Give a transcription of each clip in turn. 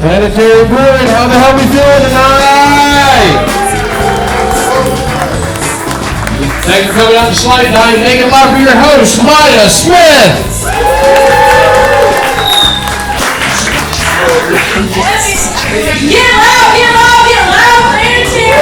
Planetary Brewing, how the hell we feeling tonight? Thanks for coming out to Sleight Night. Make it loud for your host, Mya Smith. Get loud, Planetary!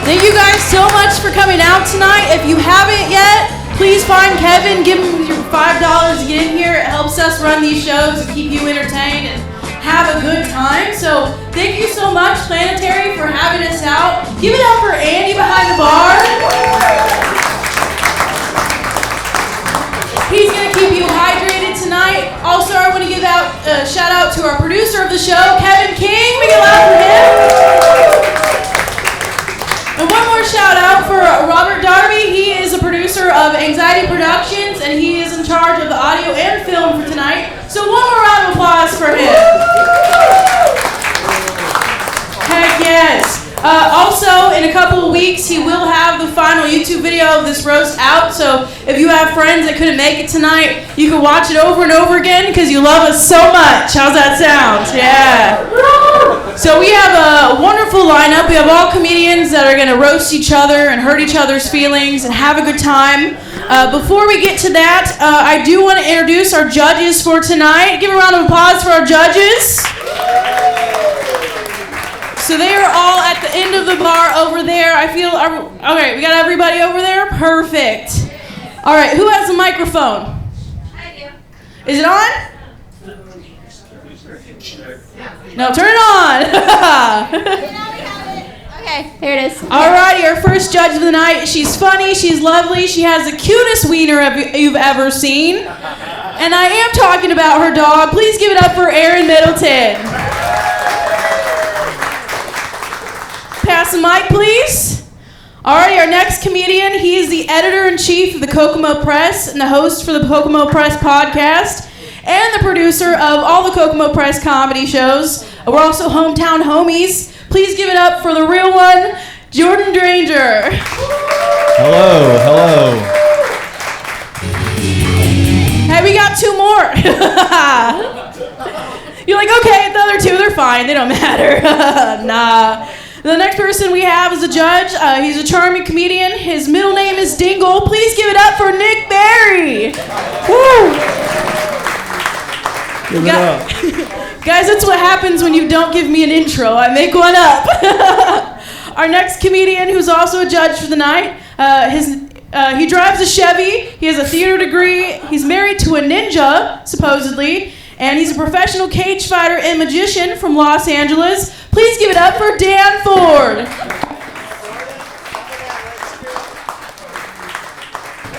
Thank you guys so much for coming out tonight. If you haven't yet, please find Kevin, give him your $5 to get in here. It helps us run these shows and keep you entertained and have a good time. So thank you so much, Planetary, for having us out. Give it up for Andy behind the bar. He's going to keep you hydrated tonight. Also, I want to give out a shout out to our producer of the show, Kevin King. We get loud for him. And one more shout out for Robert Darby. He is a producer of Anxiety Productions, and he is in charge of the audio and film for tonight. So one more round of applause for him. Heck yes. Also, in a couple of weeks, he will have the final YouTube video of this roast out. So if you have friends that couldn't make it tonight, you can watch it over and over again because you love us so much. How's that sound? Yeah. So we have a wonderful lineup. We have all comedians that are going to roast each other and hurt each other's feelings and have a good time. Before we get to that, I do want to introduce our judges for tonight. Give a round of applause for our judges. So they are all at the end of the bar over there. Okay, we got everybody over there? Perfect. All right, who has a microphone? I do. Is it on? No, turn it on. Okay, there it is. Alrighty, our first judge of the night. She's funny, she's lovely, she has the cutest wiener you've ever seen. And I am talking about her dog. Please give it up for Erin Middleton. Pass the mic, please. Alrighty, our next comedian. He is the editor-in-chief of the Kokomo Press and the host for the Kokomo Press podcast and the producer of all the Kokomo Press comedy shows. We're also hometown homies. Please give it up for the real one, Jordan Dranger. Hello. Hey, we got two more. You're like, okay, the other two, they're fine. They don't matter. Nah. The next person we have is a judge. He's a charming comedian. His middle name is Dingle. Please give it up for Nick Barry. Woo! Give it up. Guys, that's what happens when you don't give me an intro. I make one up. Our next comedian, who's also a judge for the night, he drives a Chevy. He has a theater degree. He's married to a ninja, supposedly. And he's a professional cage fighter and magician from Los Angeles. Please give it up for Dan Ford.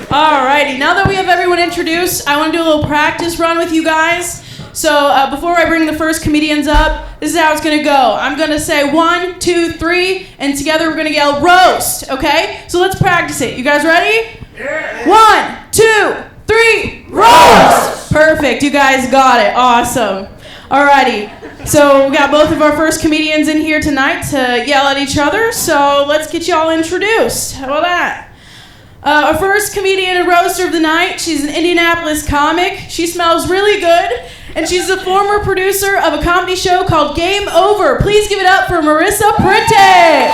Alrighty, now that we have everyone introduced, I want to do a little practice run with you guys. So before I bring the first comedians up, this is how it's going to go. I'm going to say 1, 2, 3, and together we're going to yell roast, okay? So let's practice it. You guys ready? Yeah. 1, 2, 3, roast! Perfect, you guys got it. Awesome. Alrighty, so we got both of our first comedians in here tonight to yell at each other, so let's get you all introduced. How about that? Our first comedian and roaster of the night, she's an Indianapolis comic. She smells really good, and she's a former producer of a comedy show called Game Over. Please give it up for Marissa Printe.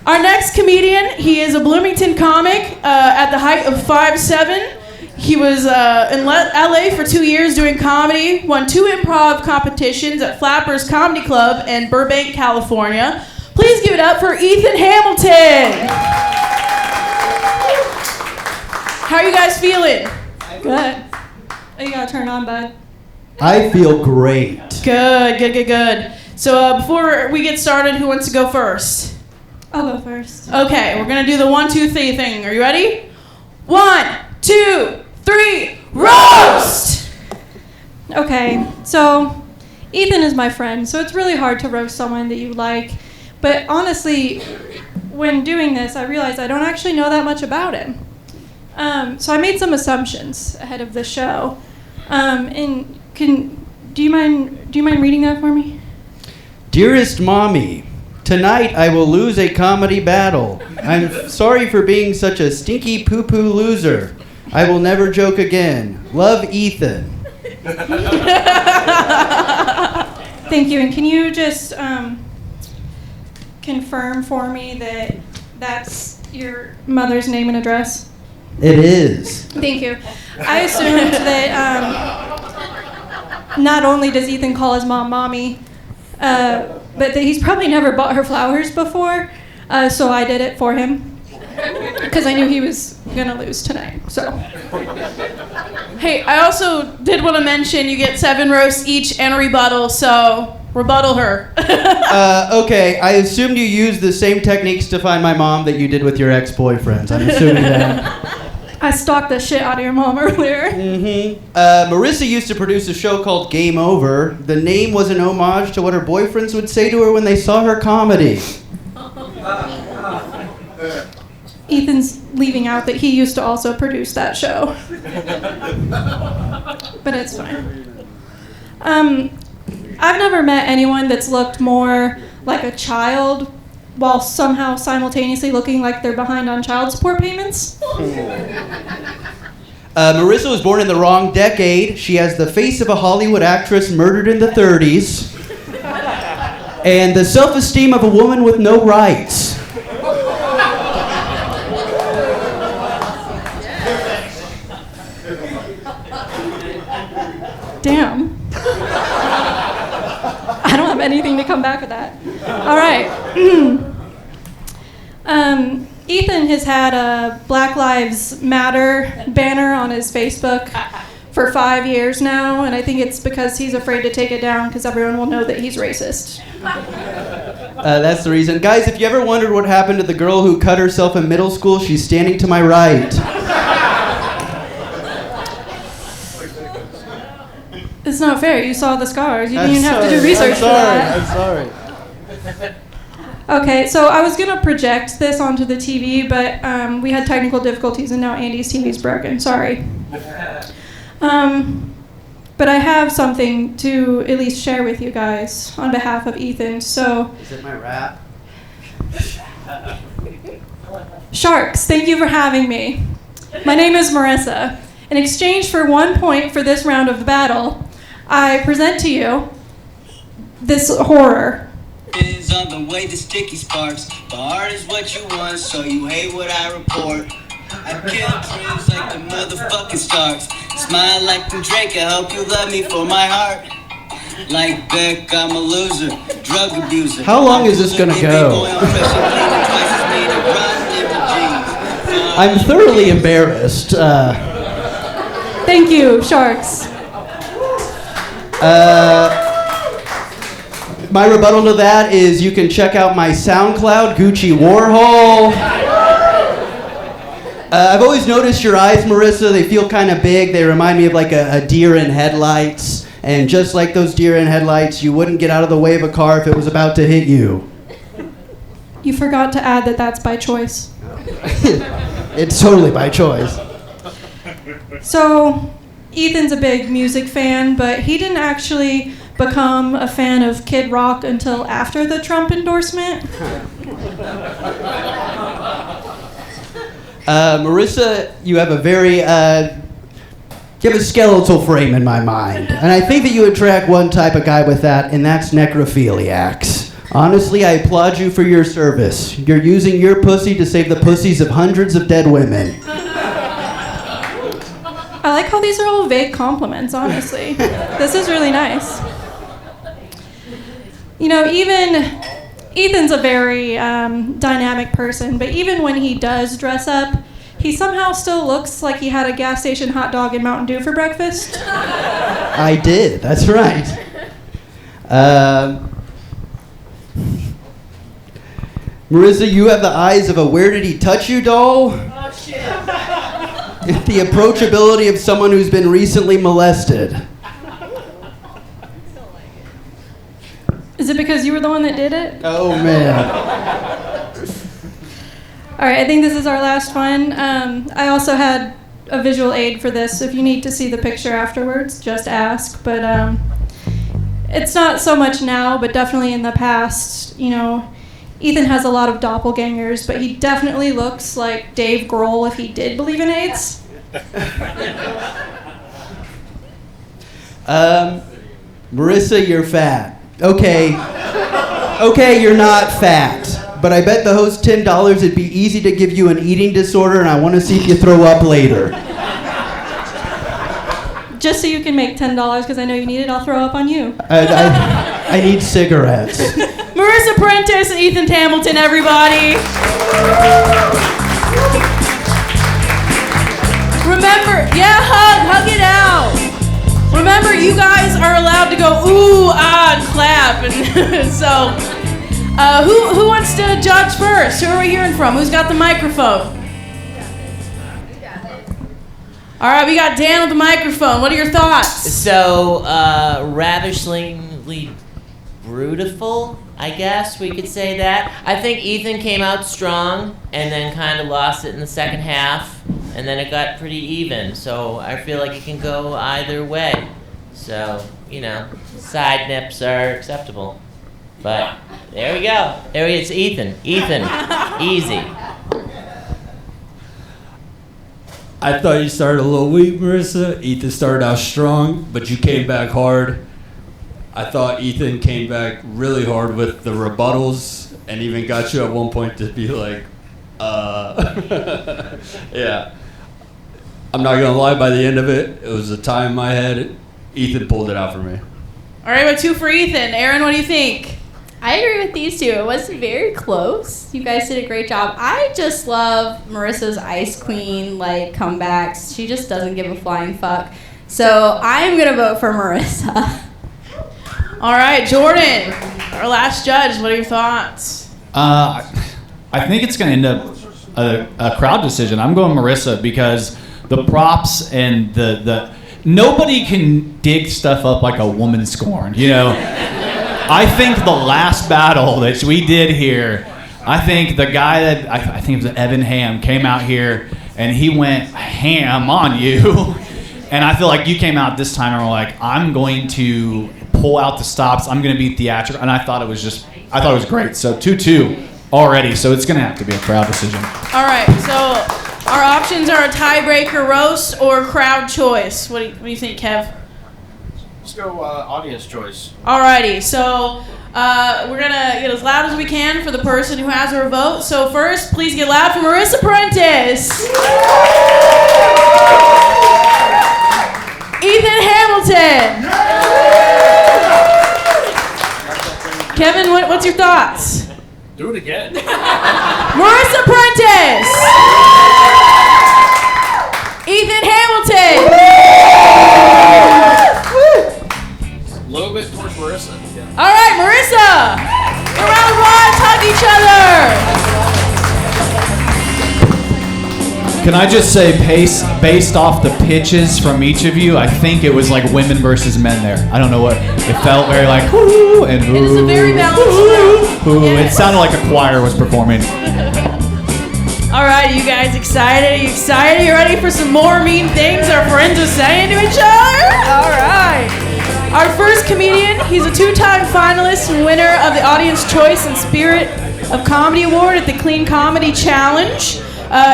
Our next comedian, he is a Bloomington comic at the height of 5'7". He was in LA for 2 years doing comedy, won 2 improv competitions at Flappers Comedy Club in Burbank, California. Please give it up for Ethan Hamilton. How are you guys feeling? Good. Oh, you gotta turn on, bud. I feel great. Good. So before we get started, who wants to go first? I'll go first. Okay, we're gonna do the 1, 2, 3 thing. Are you ready? 1, 2, 3, roast! Okay, so Ethan is my friend, so it's really hard to roast someone that you like. But honestly, when doing this, I realized I don't actually know that much about him. So I made some assumptions ahead of the show. And do you mind reading that for me? Dearest Mommy, tonight I will lose a comedy battle. I'm sorry for being such a stinky poo-poo loser. I will never joke again. Love, Ethan. Thank you. And can you just confirm for me that that's your mother's name and address? It is. Thank you. I assumed that not only does Ethan call his mom mommy, but that he's probably never bought her flowers before, so I did it for him. Because I knew he was going to lose tonight, so. Hey, I also did want to mention you get 7 roasts each and a rebuttal, so rebuttal her. Okay, I assumed you used the same techniques to find my mom that you did with your ex-boyfriends. I'm assuming that. I stalked the shit out of your mom earlier. Marissa used to produce a show called Game Over. The name was an homage to what her boyfriends would say to her when they saw her comedy. Ethan's leaving out that he used to also produce that show. But it's fine. I've never met anyone that's looked more like a child while somehow simultaneously looking like they're behind on child support payments. Marissa was born in the wrong decade. She has the face of a Hollywood actress murdered in the 30s. And the self-esteem of a woman with no rights. Damn. I don't have anything to come back with that. All right. Ethan has had a Black Lives Matter banner on his Facebook for 5 years now, and I think it's because he's afraid to take it down because everyone will know that he's racist. That's the reason. Guys, if you ever wondered what happened to the girl who cut herself in middle school, she's standing to my right. It's not fair. You saw the scars. You didn't even have to do research for that. I'm sorry. Okay, so I was going to project this onto the TV, but we had technical difficulties, and now Andy's TV's broken. Sorry. But I have something to at least share with you guys on behalf of Ethan. So, Is it my rap? Sharks, thank you for having me. My name is Marissa. In exchange for 1 point for this round of the battle, I present to you this horror. Is on the way to sticky sparks. The heart is what you want, so you hate what I report. I kill dreams like the motherfucking stars. Smile like the Drake, I hope you love me for my heart. Like Beck, I'm a loser, drug abuser. How long is this gonna go? I'm thoroughly embarrassed. Thank you, Sharks. My rebuttal to that is you can check out my SoundCloud, Gucci Warhol. I've always noticed your eyes, Marissa, they feel kind of big. They remind me of like a deer in headlights. And just like those deer in headlights, you wouldn't get out of the way of a car if it was about to hit you. You forgot to add that that's by choice. It's totally by choice. So, Ethan's a big music fan, but he didn't actually become a fan of Kid Rock until after the Trump endorsement. Marissa, you have a very, you have a skeletal frame in my mind. And I think that you attract one type of guy with that, and that's necrophiliacs. Honestly, I applaud you for your service. You're using your pussy to save the pussies of hundreds of dead women. I like how these are all vague compliments, honestly. This is really nice. You know, Ethan's a very dynamic person, but even when he does dress up, he somehow still looks like he had a gas station hot dog and Mountain Dew for breakfast. I did, that's right. Marissa, you have the eyes of a where did he touch you doll? Oh, shit. The approachability of someone who's been recently molested. Is it because you were the one that did it? Oh, man. All right, I think this is our last one. I also had a visual aid for this. So if you need to see the picture afterwards, just ask. But it's not so much now, but definitely in the past, you know, Ethan has a lot of doppelgangers, but he definitely looks like Dave Grohl if he did believe in AIDS. Marissa, you're fat. Okay, you're not fat. But I bet the host $10 it'd be easy to give you an eating disorder, and I want to see if you throw up later. Just so you can make $10, because I know you need it, I'll throw up on you. I need cigarettes. Marissa Prentice and Ethan Hamilton, everybody. Remember, hug it out. Remember, you guys are allowed to go ooh, ah, and clap. And so, who wants to judge first? Who are we hearing from? Who's got the microphone? All right, we got Dan with the microphone. What are your thoughts? So, ravishingly beautiful, I guess we could say that. I think Ethan came out strong and then kind of lost it in the second half, and then it got pretty even. So I feel like it can go either way. So, side nips are acceptable. But there we go. There he is, Ethan. Ethan, easy. I thought you started a little weak, Marissa. Ethan started out strong, but you came back hard. I thought Ethan came back really hard with the rebuttals and even got you at one point to be like, yeah. I'm not going to lie, by the end of it, it was a tie in my head. Ethan pulled it out for me. All right, about 2 for Ethan. Aaron, what do you think? I agree with these two. It was very close. You guys did a great job. I just love Marissa's Ice Queen comebacks. She just doesn't give a flying fuck. So I'm gonna vote for Marissa. All right, Jordan, our last judge. What are your thoughts? I think it's gonna end up a crowd decision. I'm going Marissa because the props and the nobody can dig stuff up like a woman scorned. I think the last battle that we did here, I think the guy that, I think it was Evan Ham, came out here and he went ham on you. And I feel like you came out this time and were like, I'm going to pull out the stops. I'm going to be theatrical. And I thought it was great. So 2-2 already. So it's going to have to be a crowd decision. All right, so our options are a tiebreaker roast or crowd choice. What do you think, Kev? Let's go audience choice. Alrighty, so we're gonna get as loud as we can for the person who has her vote. So first, please get loud for Marissa Prentice. Ethan Hamilton. Kevin, what's your thoughts? Do it again. Marissa Prentice. Ethan Hamilton. A little bit towards Marissa. All right, Marissa. A round of applause, hug each other. Can I just say, based off the pitches from each of you, I think it was like women versus men there. I don't know what. It felt very like, ooh, and ooh. It is a very balanced Ooh. Yeah. It sounded like a choir was performing. All right, you guys excited? You excited? You ready for some more mean things our friends are saying to each other? All right. Our first comedian, he's a 2-time finalist and winner of the Audience Choice and Spirit of Comedy Award at the Clean Comedy Challenge.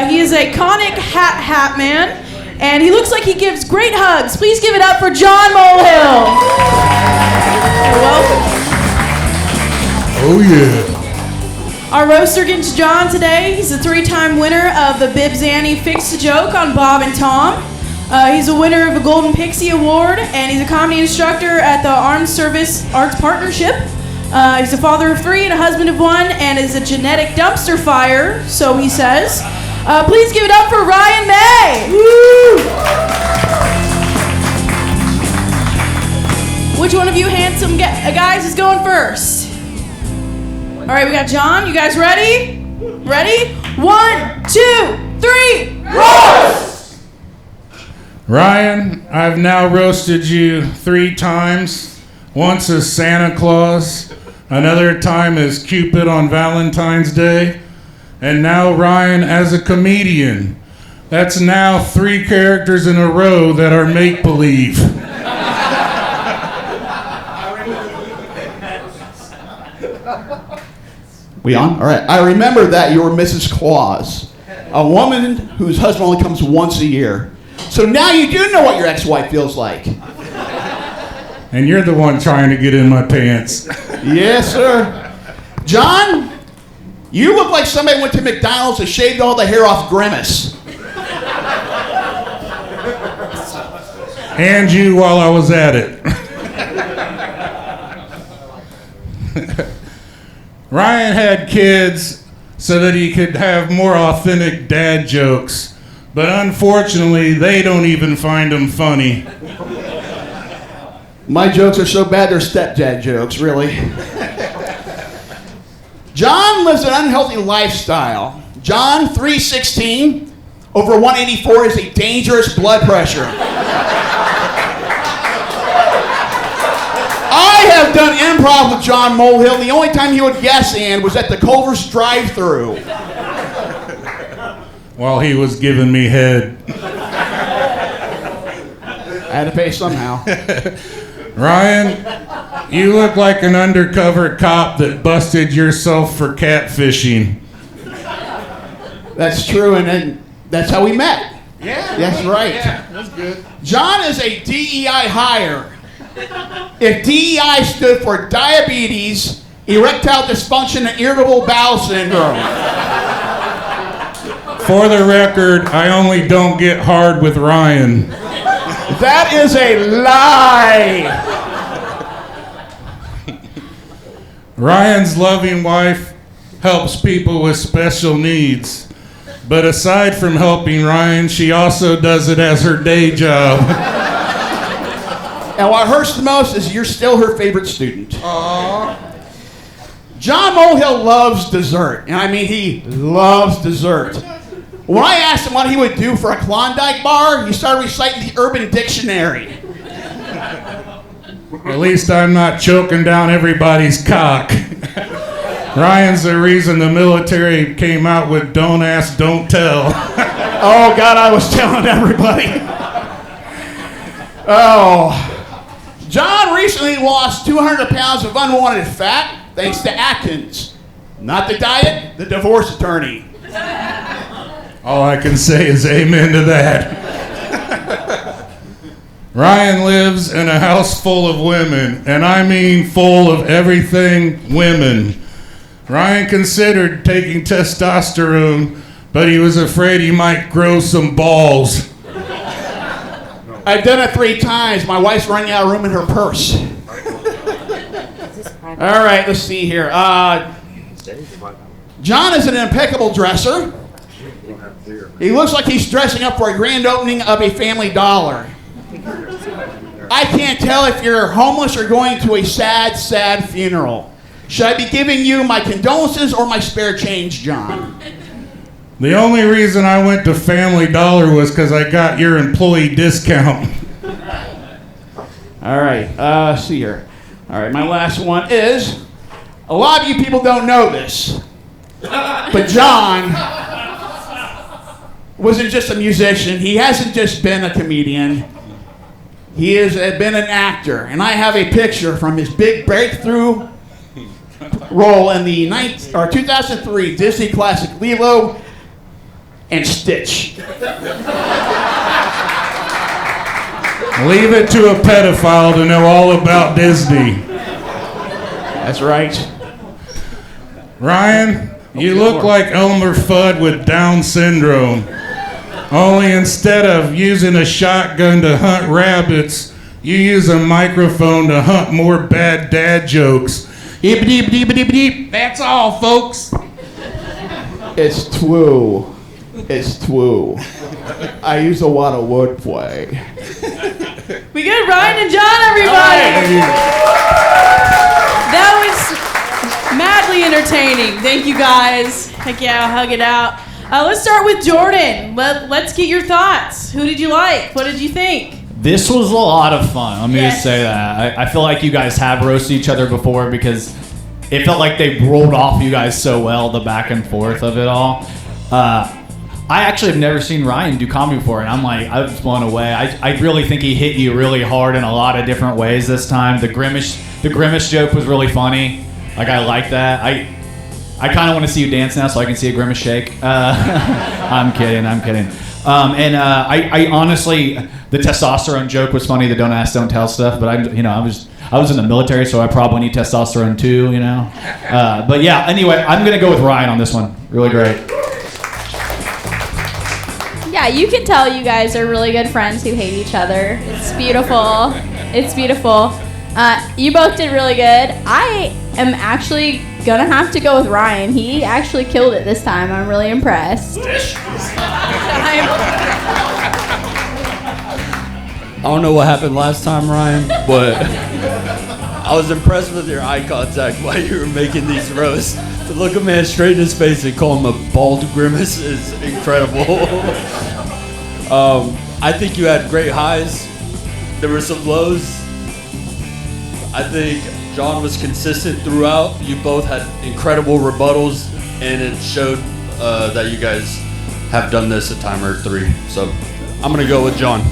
He is a conic hat man, and he looks like he gives great hugs. Please give it up for John Molehill. You're welcome. Oh, yeah. Our roaster against John today, he's a 3-time winner of the Bibbs Annie Fix a Joke on Bob and Tom. He's a winner of a Golden Pixie Award, and he's a comedy instructor at the Armed Service Arts Partnership. He's a father of 3 and a husband of 1, and is a genetic dumpster fire, so he says. Please give it up for Ryan May. Woo! Which one of you handsome guys is going first? All right, we got John. You guys ready? Ready? 1, 2, 3, roast! Ryan, I've now roasted you 3 times. Once as Santa Claus, another time as Cupid on Valentine's Day, and now Ryan as a comedian. That's now 3 characters in a row that are make-believe. We on? All right. I remember that you were Mrs. Claus, a woman whose husband only comes once a year. So now you do know what your ex-wife feels like. And you're the one trying to get in my pants. Yes, sir. John, you look like somebody went to McDonald's and shaved all the hair off Grimace. And you while I was at it. Ryan had kids so that he could have more authentic dad jokes, but unfortunately, they don't even find them funny. My jokes are so bad they're stepdad jokes, really. John lives an unhealthy lifestyle. John 316 over 184 is a dangerous blood pressure. I have done improv with John Molehill. The only time he would yes and was at the Culver's drive-thru. While he was giving me head. I had to pay somehow. Ryan, you look like an undercover cop that busted yourself for catfishing. That's true, and that's how we met. Yeah. That's right. Yeah, that's good. John is a DEI hire. If DEI stood for diabetes, erectile dysfunction, and irritable bowel syndrome. For the record, I only don't get hard with Ryan. That is a lie. Ryan's loving wife helps people with special needs. But aside from helping Ryan, she also does it as her day job. And what hurts the most is you're still her favorite student. Aww. John Molehill loves dessert. And I mean, he loves dessert. When I asked him what he would do for a Klondike bar, he started reciting the Urban Dictionary. At least I'm not choking down everybody's cock. Ryan's the reason the military came out with don't ask, don't tell. Oh, God, I was telling everybody. Oh. John recently lost 200 pounds of unwanted fat thanks to Atkins. Not the diet, the divorce attorney. All I can say is amen to that. Ryan lives in a house full of women, and I mean full of everything women. Ryan considered taking testosterone, but he was afraid he might grow some balls. I've done it 3 times. My wife's running out of room in her purse. All right, let's see here. John is an impeccable dresser. He looks like he's dressing up for a grand opening of a Family Dollar. I can't tell if you're homeless or going to a sad, sad funeral. Should I be giving you my condolences or my spare change, John? The only reason I went to Family Dollar was because I got your employee discount. All right, let's see here. All right, my last one is, a lot of you people don't know this, but John wasn't just a musician. He hasn't just been a comedian. He has been an actor, and I have a picture from his big breakthrough role in the 2003 Disney classic Lilo and Stitch. Leave it to a pedophile to know all about Disney. That's right. Ryan, you look like Elmer Fudd with Down syndrome. Only instead of using a shotgun to hunt rabbits, you use a microphone to hunt more bad dad jokes. That's all, folks. It's true. It's true. I use a lot of wordplay. We good, Ryan and John, everybody. That was madly entertaining. Thank you, guys. Heck yeah, I'll hug it out. Let's start with Jordan. Let's get your thoughts. Who did you like? What did you think? This was a lot of fun. Let me just say that. I feel like you guys have roasted each other before because it felt like they rolled off you guys so well, the back and forth of it all. I actually have never seen Ryan do comedy before, and I was blown away. I really think he hit you really hard in a lot of different ways this time. The grimace joke was really funny. Like, I like that. I kind of want to see you dance now so I can see a grimace shake. I'm kidding. And I honestly, the testosterone joke was funny. The don't ask, don't tell stuff. But I was in the military, so I probably need testosterone too. But yeah. Anyway, I'm gonna go with Ryan on this one. Really great. Yeah, you can tell you guys are really good friends who hate each other. It's beautiful. It's beautiful. You both did really good. I am actually gonna have to go with Ryan. He actually killed it this time. I'm really impressed. I don't know what happened last time, Ryan, but I was impressed with your eye contact while you were making these roasts. To look a man straight in his face and call him a bald grimace is incredible. I think you had great highs. There were some lows. I think John was consistent throughout. You both had incredible rebuttals, and it showed that you guys have done this a time or three. So I'm going to go with John. 2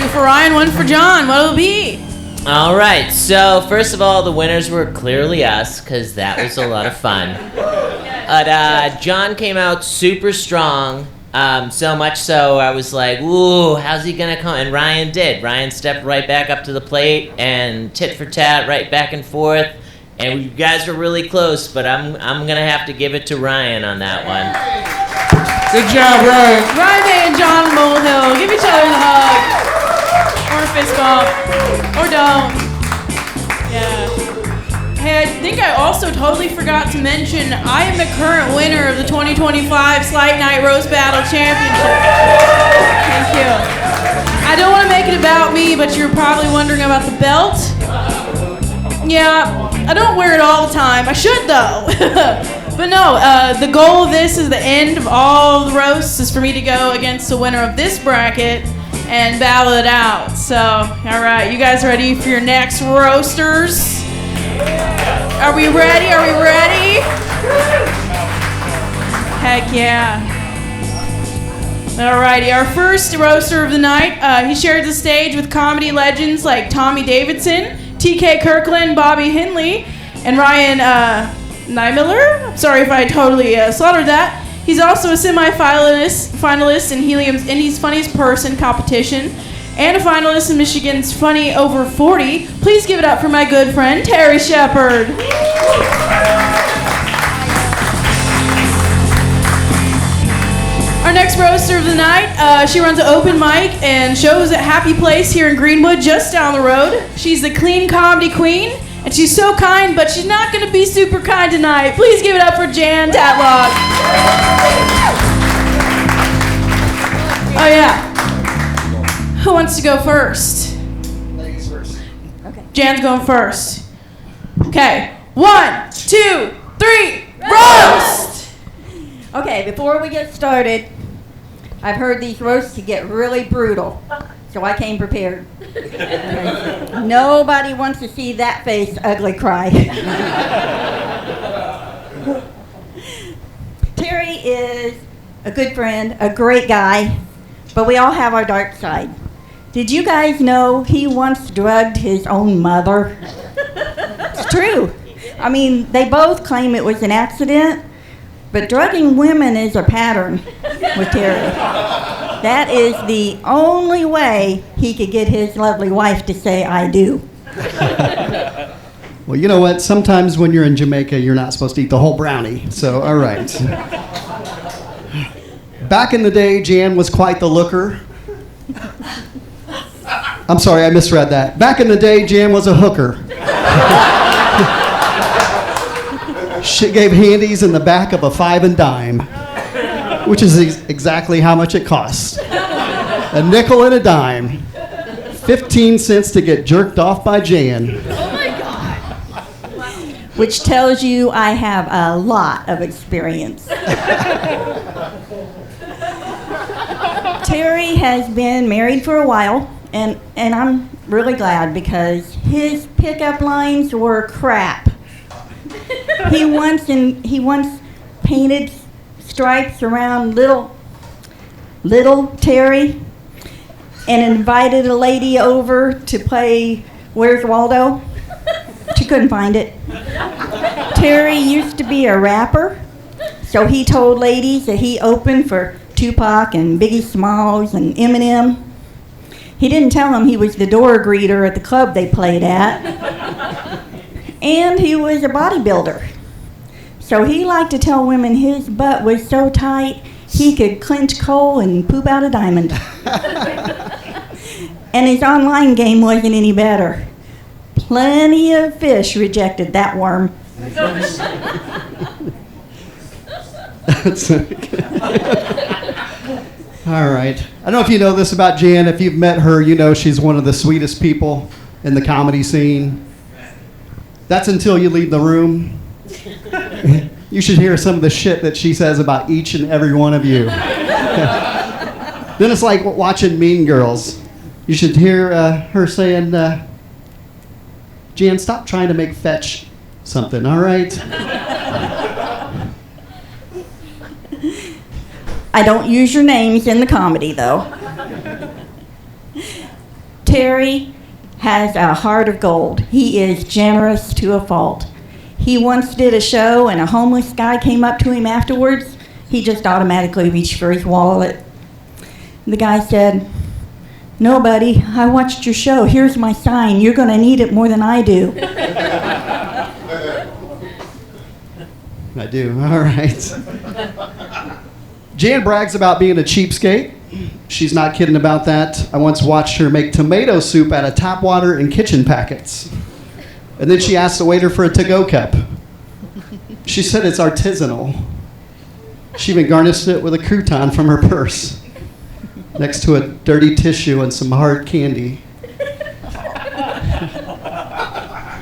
for Ryan, 1 for John. What'll it be? All right, so first of all, the winners were clearly us, because that was a lot of fun. But John came out super strong, so much so I was like, ooh, how's he going to come? And Ryan did. Ryan stepped right back up to the plate and tit for tat, right back and forth. And you guys were really close, but I'm going to have to give it to Ryan on that one. Good job, Ryan. Ryan and John Molehill, give each other a hug. Or a fist bump. Or don't. Yeah. Hey, I think I also totally forgot to mention I am the current winner of the 2025 Sleight Night Roast Battle Championship. Thank you. I don't want to make it about me, but you're probably wondering about the belt. Yeah, I don't wear it all the time. I should, though. But no, the goal of this is the end of all the roasts is for me to go against the winner of this bracket and battle it out. So, all right, you guys ready for your next roasters? Are we ready? Are we ready? Heck yeah. Alrighty, our first roaster of the night, he shared the stage with comedy legends like Tommy Davidson, T.K. Kirkland, Bobby Hindley, and Ryan Niemiller. I'm sorry if I totally slaughtered that. He's also a semi-finalist in Helium's Indie's Funniest Person competition and a finalist in Michigan's Funny Over 40. Please give it up for my good friend, Terry Shepard. Our next roaster of the night, she runs an open mic and shows at Happy Place here in Greenwood, just down the road. She's the clean comedy queen, and she's so kind, but she's not going to be super kind tonight. Please give it up for Jan Tatlock. Oh, yeah. Who wants to go first? Ladies first. Okay. Jan's going first. Okay. 1, 2, 3, roast! Okay, before we get started, I've heard these roasts to get really brutal, so I came prepared. Okay. Nobody wants to see that face ugly cry. Terry is a good friend, a great guy, but we all have our dark side. Did you guys know he once drugged his own mother? It's true. I mean, they both claim it was an accident, but drugging women is a pattern with Terry. That is the only way he could get his lovely wife to say, I do. Well, you know what? Sometimes when you're in Jamaica, you're not supposed to eat the whole brownie. So, all right. Back in the day, Jan was quite the looker. I'm sorry, I misread that. Back in the day, Jan was a hooker. She gave handies in the back of a 5 and dime, which is exactly how much it cost. A nickel and a dime. 15 cents to get jerked off by Jan. Oh my God. Which tells you I have a lot of experience. Terry has been married for a while, and I'm really glad because his pickup lines were crap. He once painted stripes around little Terry and invited a lady over to play Where's Waldo? She couldn't find it. Terry used to be a rapper, So he told ladies that he opened for Tupac and Biggie Smalls and Eminem. He didn't tell them he was the door greeter at the club they played at. And he was a bodybuilder. So he liked to tell women his butt was so tight he could clinch coal and poop out a diamond. And his online game wasn't any better. Plenty of fish rejected that worm. All right. I don't know if you know this about Jan. If you've met her, you know she's one of the sweetest people in the comedy scene. That's until you leave the room. You should hear some of the shit that she says about each and every one of you. Then it's like watching Mean Girls. You should hear her saying, Jan, stop trying to make fetch something, all right? I don't use your names in the comedy, though. Terry has a heart of gold. He is generous to a fault. He once did a show and a homeless guy came up to him afterwards. He just automatically reached for his wallet. The guy said, "No, buddy, I watched your show. Here's my sign. You're going to need it more than I do." I do, all right. Jan brags about being a cheapskate. She's not kidding about that. I once watched her make tomato soup out of tap water and kitchen packets. And then she asked the waiter for a to-go cup. She said it's artisanal. She even garnished it with a crouton from her purse, next to a dirty tissue and some hard candy.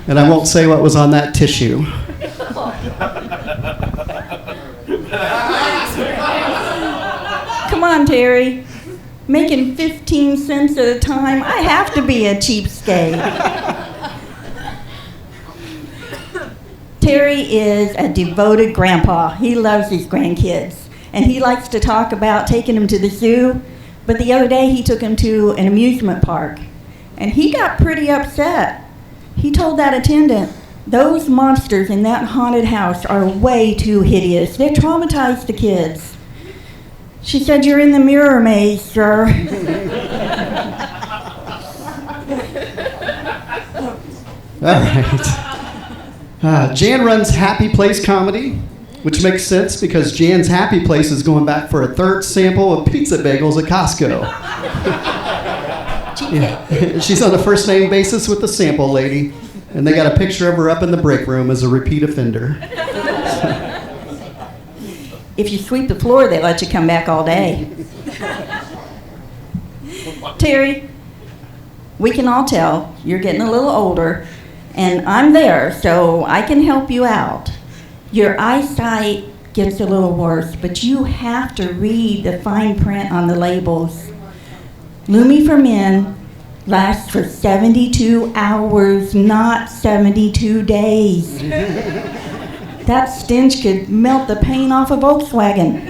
And I won't say what was on that tissue. Come on, Terry. Making 15 cents at a time, I have to be a cheapskate. Terry is a devoted grandpa. He loves his grandkids. And he likes to talk about taking them to the zoo. But the other day he took him to an amusement park. And he got pretty upset. He told that attendant, "Those monsters in that haunted house are way too hideous. They traumatize the kids." She said, "You're in the mirror maze, sir." All right. Jan runs Happy Place Comedy, which makes sense because Jan's Happy Place is going back for a third sample of pizza bagels at Costco. Yeah. She's on a first name basis with the sample lady, and they got a picture of her up in the break room as a repeat offender. If you sweep the floor, they let you come back all day. Terry, we can all tell you're getting a little older, and I'm there, so I can help you out. Your eyesight gets a little worse, but you have to read the fine print on the labels. Lumi for Men lasts for 72 hours, not 72 days. That stench could melt the paint off a Volkswagen.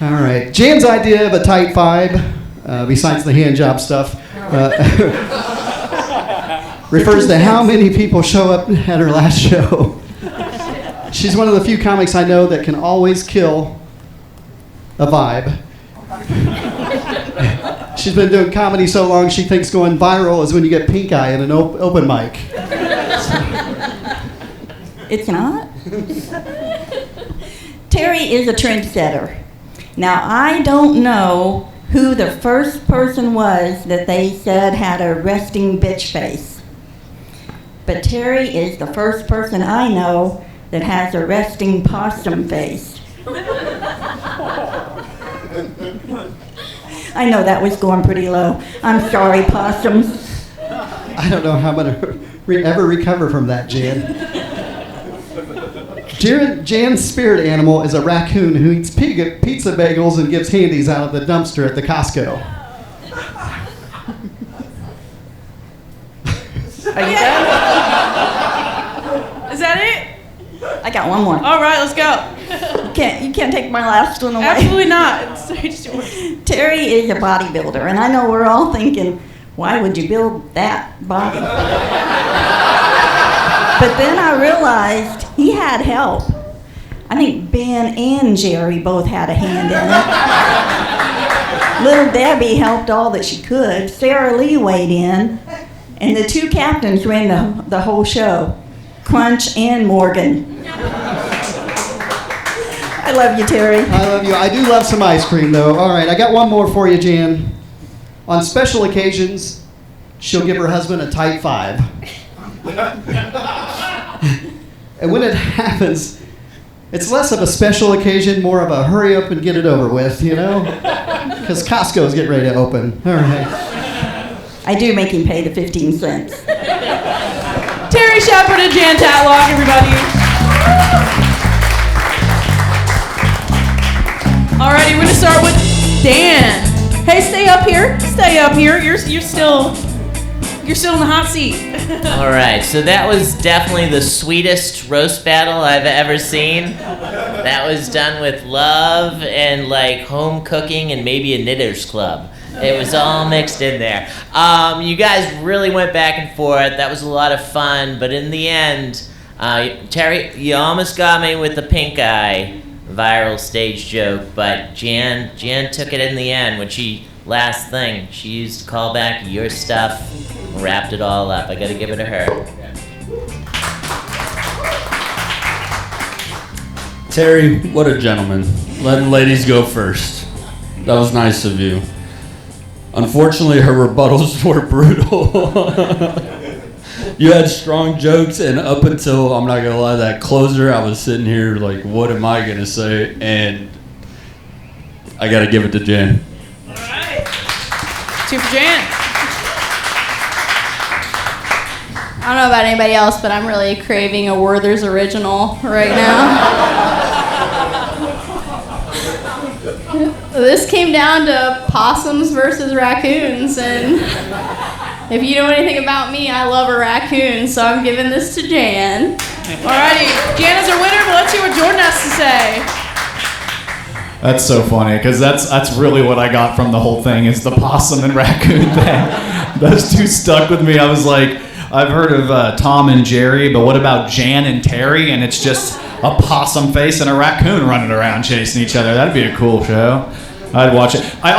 All right. Jan's idea of a tight five, besides the hand job stuff, refers to how many people show up at her last show. She's one of the few comics I know that can always kill a vibe. She's been doing comedy so long she thinks going viral is when you get pink eye in an open mic. It's not? Terry is a trendsetter. Now, I don't know who the first person was that they said had a resting bitch face. But Terry is the first person I know that has a resting possum face. I know that was going pretty low. I'm sorry, possums. I don't know how I'm going to ever recover from that, Jan. Jan's spirit animal is a raccoon who eats pizza bagels and gives handies out of the dumpster at the Costco. Are you done? Is that it? I got one more. All right, let's go. You can't take my last one away. Absolutely not. It's yours. Terry is a bodybuilder, and I know we're all thinking, why would you build that body? But then I realized he had help. I think Ben and Jerry both had a hand in it. Little Debbie helped all that she could. Sarah Lee weighed in. And the two captains ran the whole show, Crunch and Morgan. I love you, Terry. I love you. I do love some ice cream, though. All right, I got one more for you, Jan. On special occasions, she'll give her husband a tight 5. And when it happens, it's less of a special occasion, more of a hurry up and get it over with, you know? Because Costco's getting ready to open. All right. I do make him pay the 15 cents. Terry Shepard and Jan Tatlock, everybody. Alrighty, we're gonna start with Dan. Hey, stay up here. Stay up here. You're still in the hot seat. All right, so that was definitely the sweetest roast battle I've ever seen. That was done with love and like home cooking and maybe a knitters club. It was all mixed in there. You guys really went back and forth. That was a lot of fun, but in the end, Terry, you almost got me with the pink eye viral stage joke, but Jan took it in the end when she used to call back your stuff, wrapped it all up. I gotta give it to her. Terry, what a gentleman. Letting ladies go first. That was nice of you. Unfortunately, her rebuttals were brutal. You had strong jokes, and up until, I'm not gonna lie, that closer, I was sitting here like, what am I gonna say? And I gotta give it to Jan. All right. 2 for Jan. I don't know about anybody else, but I'm really craving a Werther's original right now. This came down to possums versus raccoons, and if you know anything about me, I love a raccoon, so I'm giving this to Jan. Alrighty, Jan is our winner, but let's hear what Jordan has to say. That's so funny, because that's really what I got from the whole thing, is the possum and raccoon thing. Those two stuck with me. I was like, I've heard of Tom and Jerry, but what about Jan and Terry? And it's just a possum face and a raccoon running around chasing each other. That'd be a cool show. I'd watch it. I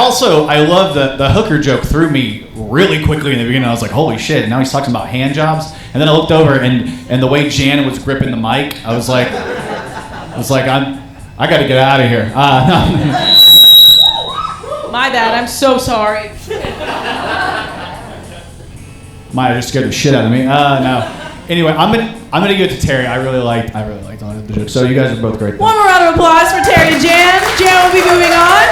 love the hooker joke threw me really quickly in the beginning. I was like, holy shit, now he's talking about hand jobs. And then I looked over and the way Jan was gripping the mic, I was like, I got to get out of here. No. My bad, I'm so sorry. Might have just scared the shit out of me. No. Anyway, I'm gonna give it to Terry. I really liked all of the jokes. So you guys are both great. One more round of applause for Terry and Jan. Jan will be moving on.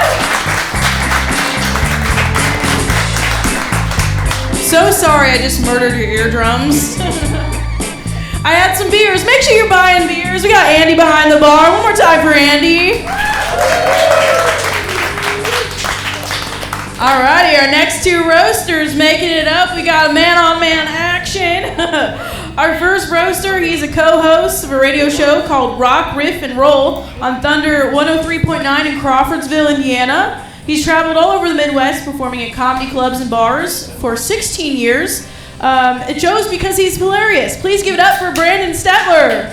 So sorry I just murdered your eardrums. I had some beers. Make sure you're buying beers. We got Andy behind the bar. One more time for Andy. Alrighty, our next 2 roasters making it up. We got a man-on-man action. Our first roaster, he's a co-host of a radio show called Rock, Riff, and Roll on Thunder 103.9 in Crawfordsville, Indiana. He's traveled all over the Midwest performing at comedy clubs and bars for 16 years. It shows because he's hilarious. Please give it up for Brandon Stetler.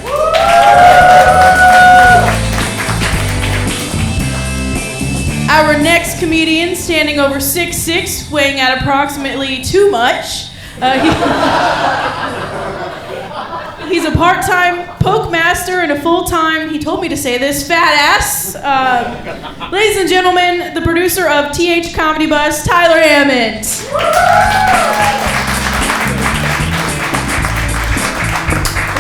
Our next comedian, standing over 6'6", weighing at approximately too much. He's a part-time poke master and a full-time, he told me to say this, fat ass. Ladies and gentlemen, the producer of TH Comedy Bus, Tyler Hammond.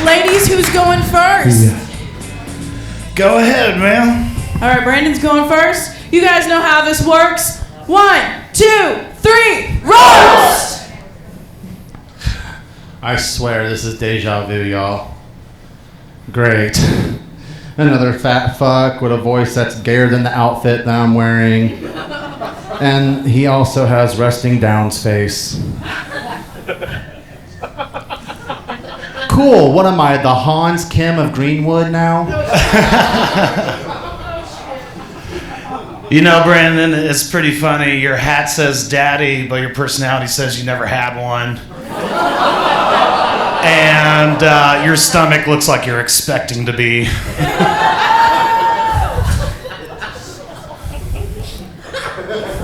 Ladies, who's going first? Go ahead, man. All right, Brandon's going first. You guys know how this works. 1, 2, 3, roast! I swear this is deja vu, y'all. Great. Another fat fuck with a voice that's gayer than the outfit that I'm wearing. And he also has resting down's face. Cool, what am I, the Hans Kim of Greenwood now? You know, Brandon, it's pretty funny. Your hat says daddy, but your personality says you never had one. And your stomach looks like you're expecting to be.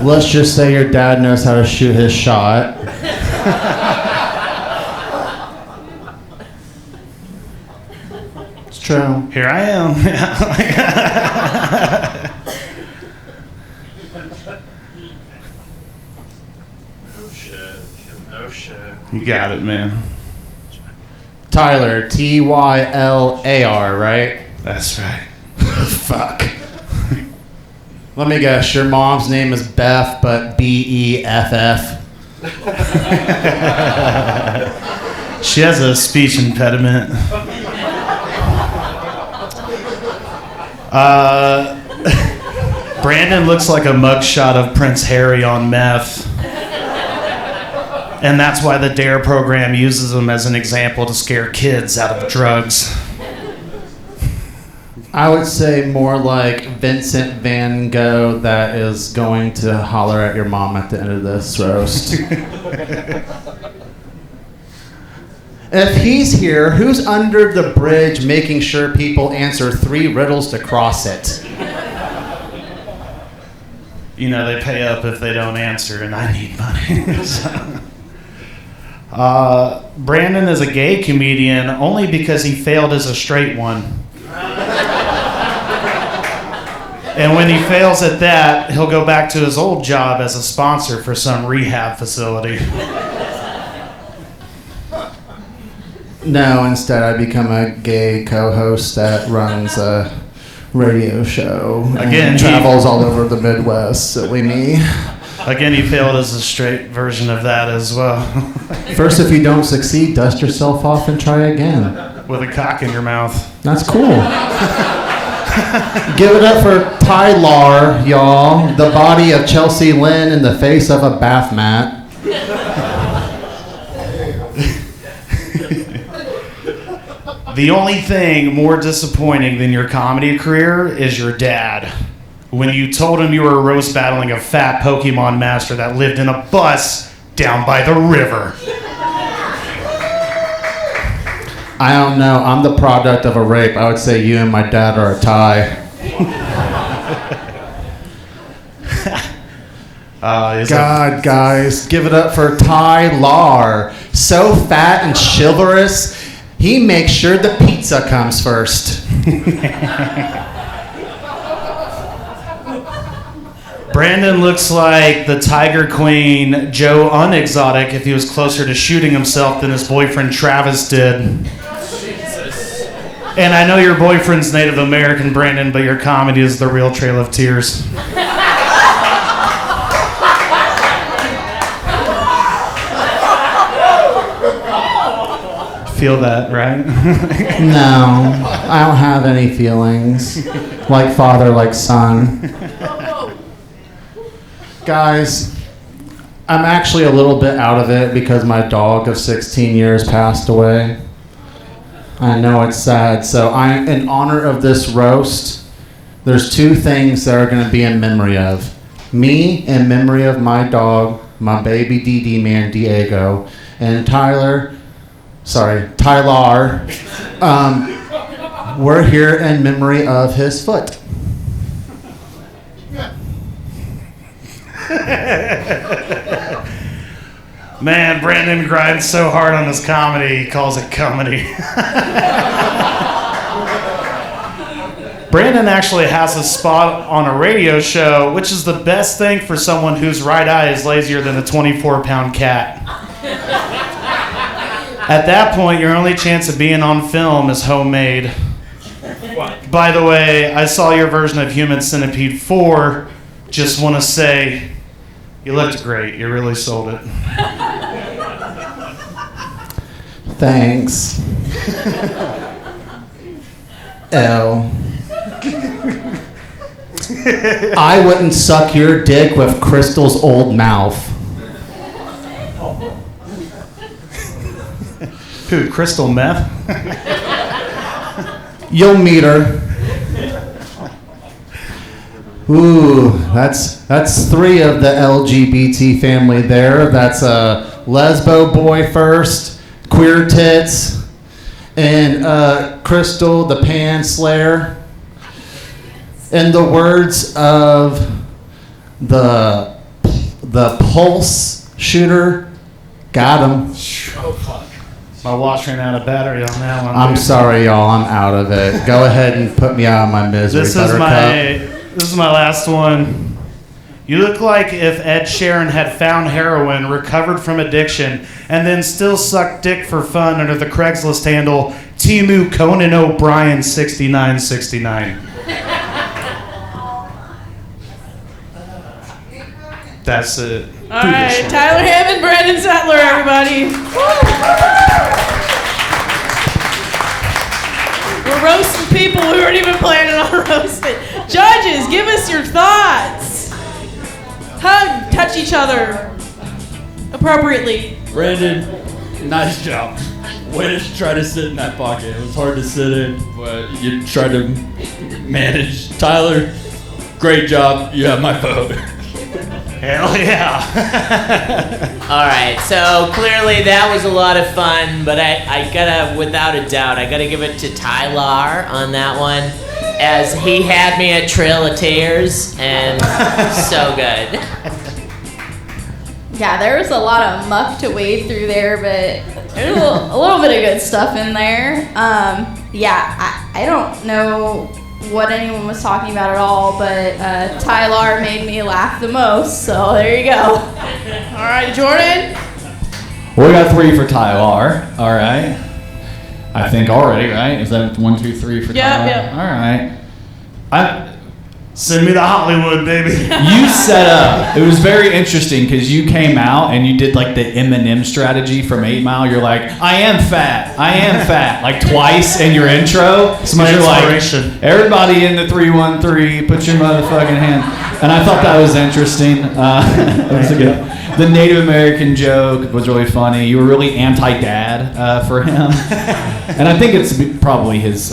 Let's just say your dad knows how to shoot his shot. It's true. Here I am. No shit. You got it, man. Tyler, Tylar, right? That's right. Fuck. Let me guess, your mom's name is Beth, but Beff. She has a speech impediment. Brandon looks like a mugshot of Prince Harry on meth. And that's why the DARE program uses him as an example to scare kids out of drugs. I would say more like Vincent Van Gogh that is going to holler at your mom at the end of this roast. If he's here, who's under the bridge making sure people answer 3 riddles to cross it? You know, they pay up if they don't answer, and I need money. Brandon is a gay comedian only because he failed as a straight one. And when he fails at that, he'll go back to his old job as a sponsor for some rehab facility. No, instead I become a gay co-host that runs a radio show and travels all over the Midwest, silly me. Again, he failed as a straight version of that as well. First, if you don't succeed, dust yourself off and try again. With a cock in your mouth. That's cool. Give it up for Tylar, y'all. The body of Chelsea Lynn in the face of a bath mat. The only thing more disappointing than your comedy career is your dad. When you told him you were roast battling a fat Pokemon master that lived in a bus down by the river. I don't know. I'm the product of a rape. I would say you and my dad are a tie. God, guys, give it up for Tylar. So fat and chivalrous, he makes sure the pizza comes first. Brandon looks like the Tiger Queen Joe Unexotic if he was closer to shooting himself than his boyfriend Travis did. And I know your boyfriend's Native American, Brandon, but your comedy is the real Trail of Tears. Feel that, right? No, I don't have any feelings. Like father, like son. Guys, I'm actually a little bit out of it because my dog of 16 years passed away. I know it's sad. So in honor of this roast, there's 2 things that are going to be in memory of. Me in memory of my dog, my baby DD man Diego, and Tylar, we're here in memory of his foot. Man, Brandon grinds so hard on his comedy, he calls it comedy. Brandon actually has a spot on a radio show, which is the best thing for someone whose right eye is lazier than a 24-pound cat. At that point, your only chance of being on film is homemade. By the way, I saw your version of Human Centipede 4. Just want to say, you looked great. You really sold it. Thanks. L. I wouldn't suck your dick with Crystal's old mouth. Who, Crystal Meth? You'll meet her. Ooh, that's 3 of the LGBT family there. That's a lesbo boy first, Queer Tits, and Crystal the Pan Slayer. In the words of the Pulse shooter, got him. Oh, fuck. My watch ran out of battery on that one. I'm dude. sorry, y'all. I'm out of it. Go ahead and put me out of my misery, This is my last one. You look like if Ed Sheeran had found heroin, recovered from addiction, and then still sucked dick for fun under the Craigslist handle Timu Conan O'Brien 6969. That's it. All right, Tyler Hammond, Brandon Sattler, everybody. We're roasting people we weren't even planning on roasting. Judges, give us your thoughts. Hug, touch each other appropriately. Brandon, nice job. Way to try to sit in that pocket. It was hard to sit in, but you tried to manage. Tyler, great job. You have my vote. Hell yeah. All right, so clearly that was a lot of fun, but I gotta, without a doubt, I gotta give it to Tyler on that one, as he had me at Trail of Tears, and so good. Yeah, there was a lot of muck to wade through there, but there's a little bit of good stuff in there. Yeah, I don't know what anyone was talking about at all, but Tyler made me laugh the most, so there you go. All right, Jordan. Well, we got 3 for Tyler. All right. I think already, right? Is that 1, 2, 3 for Tyler? Yeah. All right. Send me to Hollywood, baby. You set up. It was very interesting because you came out and you did like the Eminem strategy from 8 Mile. You're like, I am fat, like twice in your intro. So you're like, everybody in the 313, put your motherfucking hand. And I thought that was interesting. The Native American joke was really funny. You were really anti-dad for him. And I think it's probably his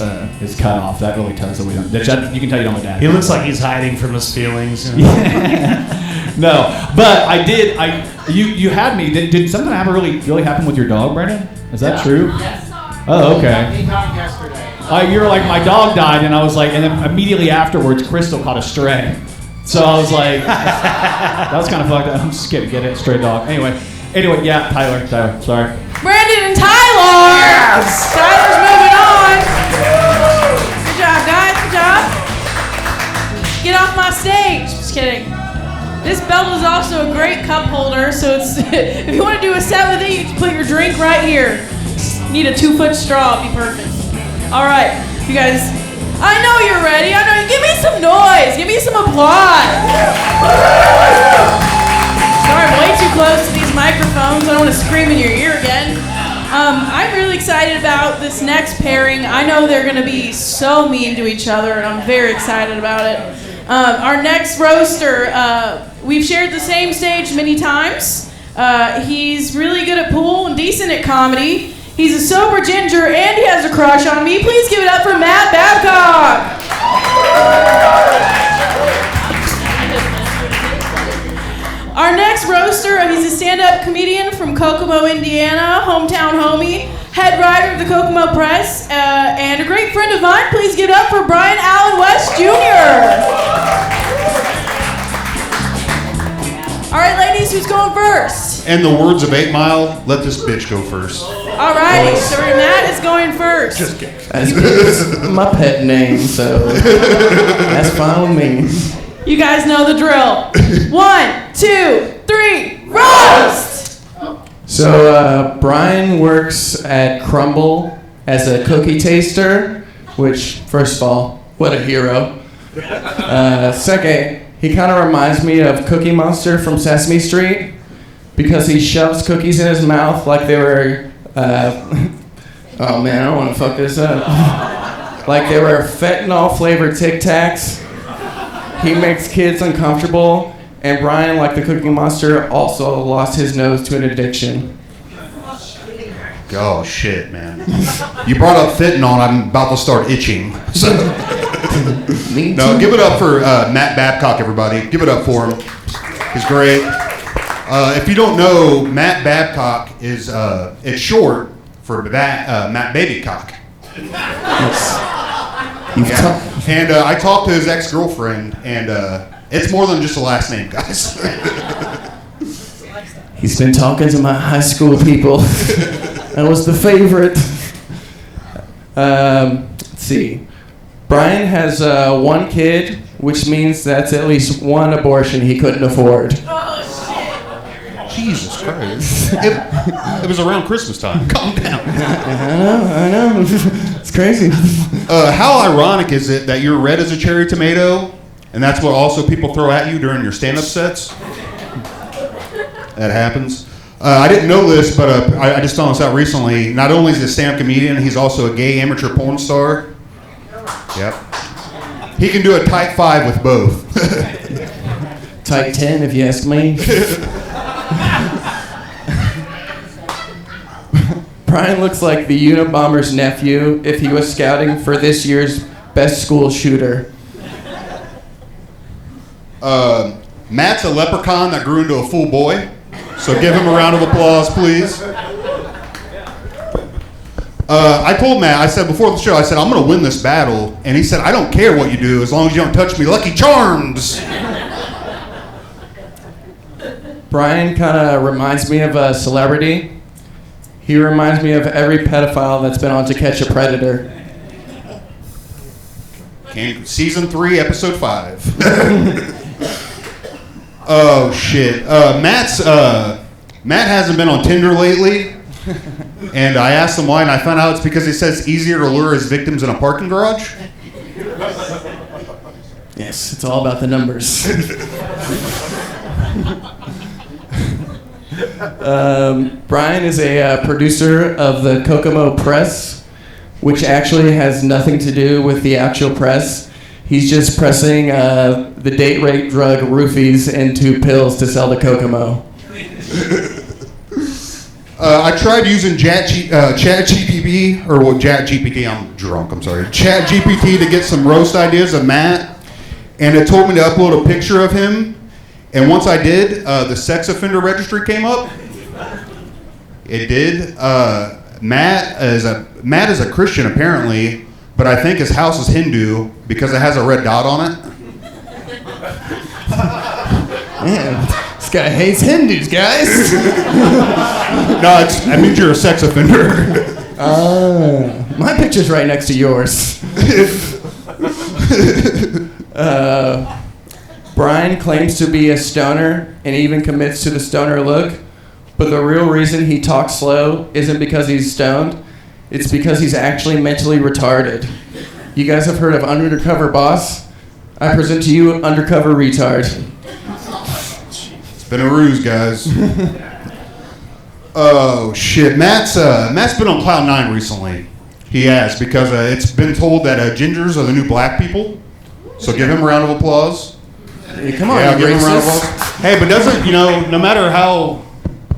cutoff. That really tells that we don't. That you can tell you don't have a dad. He looks like he's hiding from his feelings. You know? No, but you had me. Did something really happen with your dog, Brandon? Is that true? Yes. Oh, okay. He died yesterday. You were like, my dog died, and I was like, and then immediately afterwards, Crystal caught a stray. So I was like, that was kind of fucked up. I'm just kidding, get it, stray dog. Anyway, yeah, Tyler, sorry. Brandon and Tyler. Yes. Tyler's moving on. Good job, guys. Good job. Get off my stage. Just kidding. This belt is also a great cup holder, so it's if you want to do a set with it, you can put your drink right here. Just need a 2-foot straw, it'd be perfect. All right, you guys. I know you're ready. I know. Give me some noise. Give me some applause. Sorry, I'm way too close to these microphones. I don't want to scream in your ear again. I'm really excited about this next pairing. I know they're going to be so mean to each other, and I'm very excited about it. Our next roaster, we've shared the same stage many times. He's really good at pool and decent at comedy. He's a sober ginger, and he has a crush on me. Please give it up for Matt Babcock. Our next roaster, he's a stand-up comedian from Kokomo, Indiana, hometown homie, head writer of the Kokomo Press, and a great friend of mine. Please give it up for Brian Allen West Jr. All right, ladies, who's going first? In the words of 8 Mile, let this bitch go first. All righty, so Matt is going first. Just kidding. That's my pet name, so that's fine with me. You guys know the drill. 1, 2, 3, roast! So Brian works at Crumble as a cookie taster, which, first of all, what a hero. Second, he kind of reminds me of Cookie Monster from Sesame Street because he shoves cookies in his mouth like they were, oh man, I don't want to fuck this up. Like they were fentanyl flavored Tic Tacs. He makes kids uncomfortable, and Brian, like the Cookie Monster, also lost his nose to an addiction. Oh shit, man. You brought up fentanyl and I'm about to start itching. So. No, give it up for Matt Babcock, everybody. Give it up for him. He's great. If you don't know, Matt Babcock is, it's short for Matt Babycock. Yes. I talked to his ex-girlfriend, and it's more than just a last name, guys. He's been talking to my high school people. I was the favorite. Let's see. Brian has one kid, which means that's at least one abortion he couldn't afford. Jesus Christ. It was around Christmas time. Calm down. I know. It's crazy. How ironic is it that you're red as a cherry tomato, and that's what also people throw at you during your stand-up sets? That happens. I didn't know this, but I just found this out recently. Not only is he a stand-up comedian, he's also a gay amateur porn star. Yep. He can do a type 5 with both. Type 10, if you ask me. Brian looks like the Unabomber's nephew if he was scouting for this year's best school shooter. Matt's a leprechaun that grew into a full boy, so give him a round of applause, please. I told Matt, I said before the show, I said, I'm going to win this battle. And he said, I don't care what you do as long as you don't touch me. Lucky Charms! Brian kind of reminds me of a celebrity. He reminds me of every pedophile that's been on To Catch a Predator. Season 3, episode 5. Oh, shit. Matt hasn't been on Tinder lately. And I asked him why, and I found out it's because he says it's easier to lure his victims in a parking garage. Yes, it's all about the numbers. Brian is a producer of the Kokomo Press, which actually has nothing to do with the actual press. He's just pressing the date rape drug roofies into pills to sell to Kokomo. I tried using ChatGPT, I'm drunk, I'm sorry. ChatGPT to get some roast ideas of Matt, and it told me to upload a picture of him, and once I did, the sex offender registry came up. It did. Matt is a Christian apparently, but I think his house is Hindu because it has a red dot on it. Man, this guy hates Hindus, guys. No, that means you're a sex offender. My picture's right next to yours. Brian claims to be a stoner and even commits to the stoner look, but the real reason he talks slow isn't because he's stoned, it's because he's actually mentally retarded. You guys have heard of Undercover Boss? I present to you Undercover Retard. It's been a ruse, guys. Oh, shit. Matt's been on Cloud 9 recently. He has, because it's been told that gingers are the new black people. So give him a round of applause. Hey, come on, yeah, you give him a round of racist. applause. Hey, but doesn't, no matter how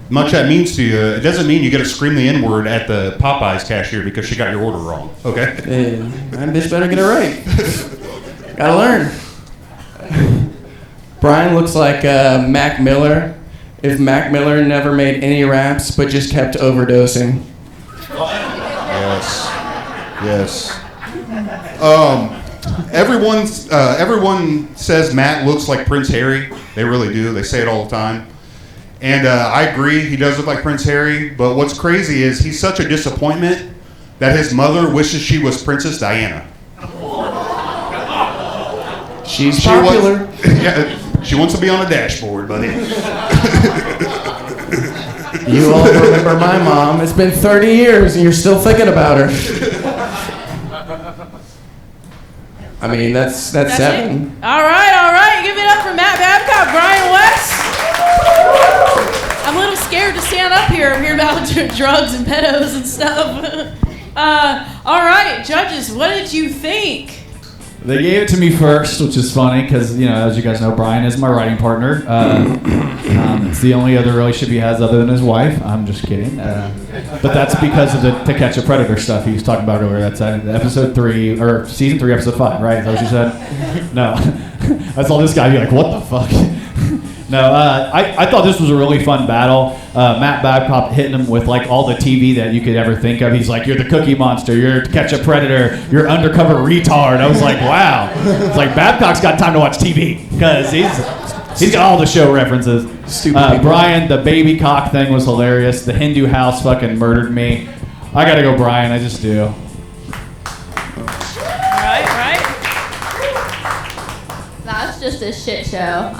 much that means to you, it doesn't mean you got to scream the N-word at the Popeyes cashier because she got your order wrong, okay? Hey, that bitch better get it right. Gotta learn. Brian looks like Mac Miller if Mac Miller never made any raps but just kept overdosing. Yes. Everyone says Matt looks like Prince Harry. They really do. They say it all the time. And I agree, he does look like Prince Harry. But what's crazy is he's such a disappointment that his mother wishes she was Princess Diana. She's popular. She wants to be on a dashboard, buddy. You all remember my mom. It's been 30 years and you're still thinking about her. I mean, that's 7. All right. Give it up for Matt Babcock, Brian West. I'm a little scared to stand up here. I'm hearing about drugs and pedos and stuff. All right, judges, what did you think? They gave it to me first, which is funny because, as you guys know, Brian is my writing partner. It's the only other relationship he has other than his wife. I'm just kidding. But that's because of the To Catch a Predator stuff he was talking about earlier. That's episode 3, or season 3, episode 5, right? Is that what you said? No. I saw this guy be like, what the fuck? No, I thought this was a really fun battle. Matt Babcock hitting him with like all the TV that you could ever think of. He's like, "You're the Cookie Monster. You're Ketchup Predator. You're undercover retard." I was like, "Wow!" It's like Babcock's got time to watch TV because he's got all the show references. Stupid Brian, the baby cock thing was hilarious. The Hindu house fucking murdered me. I gotta go, Brian. I just do. Right. That's just a shit show.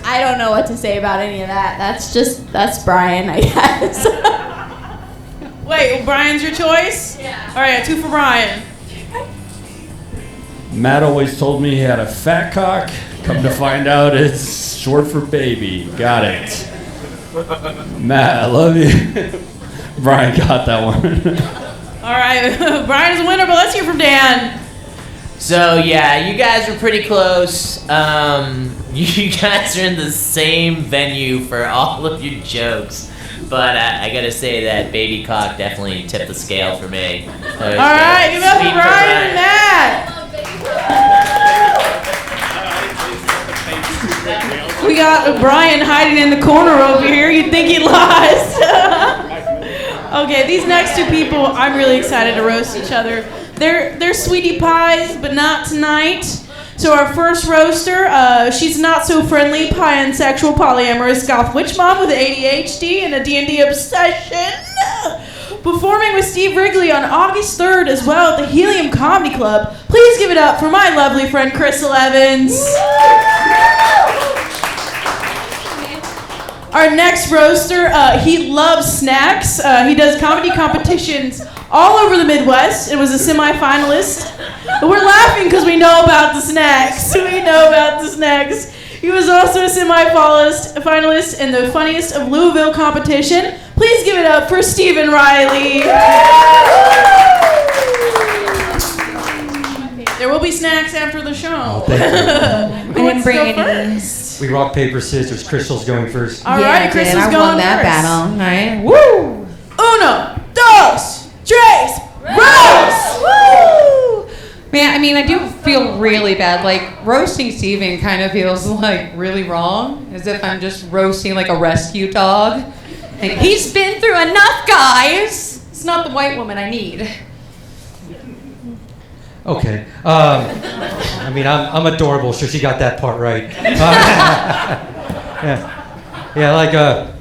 I don't know what to say about any of that. That's Brian, I guess. Wait, well, Brian's your choice? Yeah. All right, 2 for Brian. Matt always told me he had a fat cock. Come to find out it's short for baby. Got it. Matt, I love you. Brian got that one. All right, Brian's a winner, but let's hear from Dan. So yeah, you guys were pretty close. You guys are in the same venue for all of your jokes, but I gotta say that baby cock definitely tipped the scale for me. All right, give it up for Brian and Matt. We got Brian hiding in the corner over here. You'd think he lost. Okay, these next 2 people, I'm really excited to roast each other. They're sweetie pies, but not tonight. So our first roaster, she's not so friendly, pansexual, polyamorous, goth witch mom with ADHD and a D&D obsession. Performing with Steve Wrigley on August 3rd as well at the Helium Comedy Club. Please give it up for my lovely friend Crystal Evans. Our next roaster, he loves snacks. He does comedy competitions all over the Midwest. It was a semi-finalist. But we're laughing because we know about the snacks. We know about the snacks. He was also a semi-finalist in the Funniest of Louisville competition. Please give it up for Stephen Riley. There will be snacks after the show. Thank you. I didn't bring any. We rock, paper, scissors. Crystal's going first. All right, Crystal's going won that first. battle. All right. Woo! 1, 2, 3, roast! Woo! Man, I mean, I do feel really bad. Like, roasting Steven kind of feels like really wrong, as if I'm just roasting like a rescue dog. Like, he's been through enough, guys. It's not the white woman I need. Okay. I mean, I'm adorable, so she got that part right. Yeah, like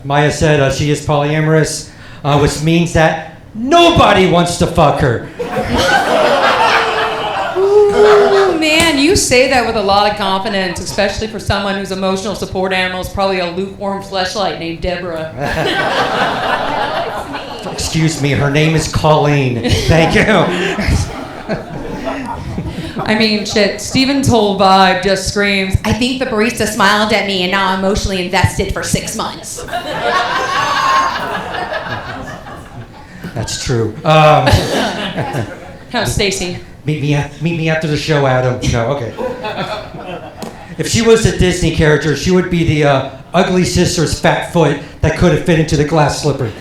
Mya said, she is polyamorous, which means that nobody wants to fuck her. Ooh, man, you say that with a lot of confidence, especially for someone whose emotional support animal is probably a lukewarm fleshlight named Deborah. Excuse me, her name is Colleen. Thank you. I mean, shit, Steven's whole vibe just screams, I think the barista smiled at me and now I'm emotionally invested for 6 months. That's true. How's Stacy? Meet me after the show, Adam. No, okay. If she was a Disney character, she would be the ugly sister's fat foot that couldn't fit into the glass slipper.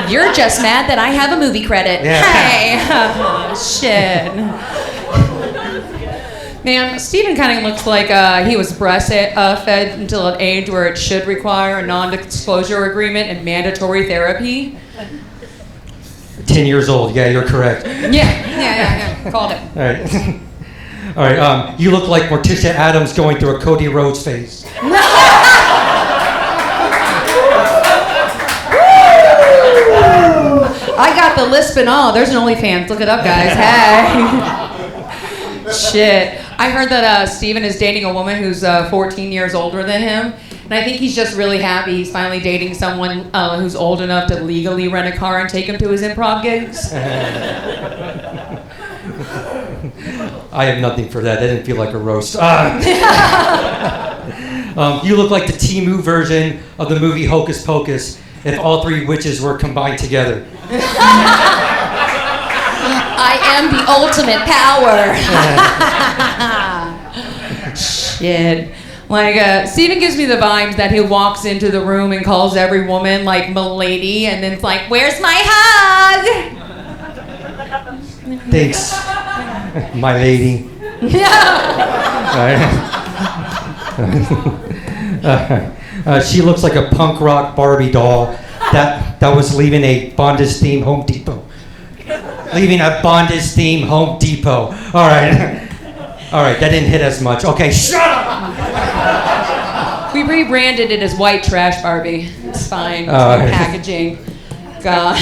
You're just mad that I have a movie credit. Yeah. Hey. Shit. Man, Steven kind of looks like he was breastfed until an age where it should require a non-disclosure agreement and mandatory therapy. 10 years old. Yeah, you're correct. Yeah. Called it. All right. All right. You look like Morticia Adams going through a Cody Rhodes phase. I got the lisp and all. There's an OnlyFans. Look it up, guys. Hey. Shit. I heard that Steven is dating a woman who's 14 years older than him. And I think he's just really happy he's finally dating someone who's old enough to legally rent a car and take him to his improv gigs. I have nothing for that. That didn't feel like a roast. You look like the Temu version of the movie Hocus Pocus if all 3 witches were combined together. I am the ultimate power. Shit. Like, Steven gives me the vibes that he walks into the room and calls every woman, like, Milady, and then it's like, where's my hug? Thanks, my lady. She looks like a punk rock Barbie doll that was leaving a Bondage-themed Home Depot. Leaving a Bondage-themed Home Depot. All right. All right, that didn't hit as much. Okay, shut up! We rebranded it as White Trash Barbie. It's fine. Packaging. God.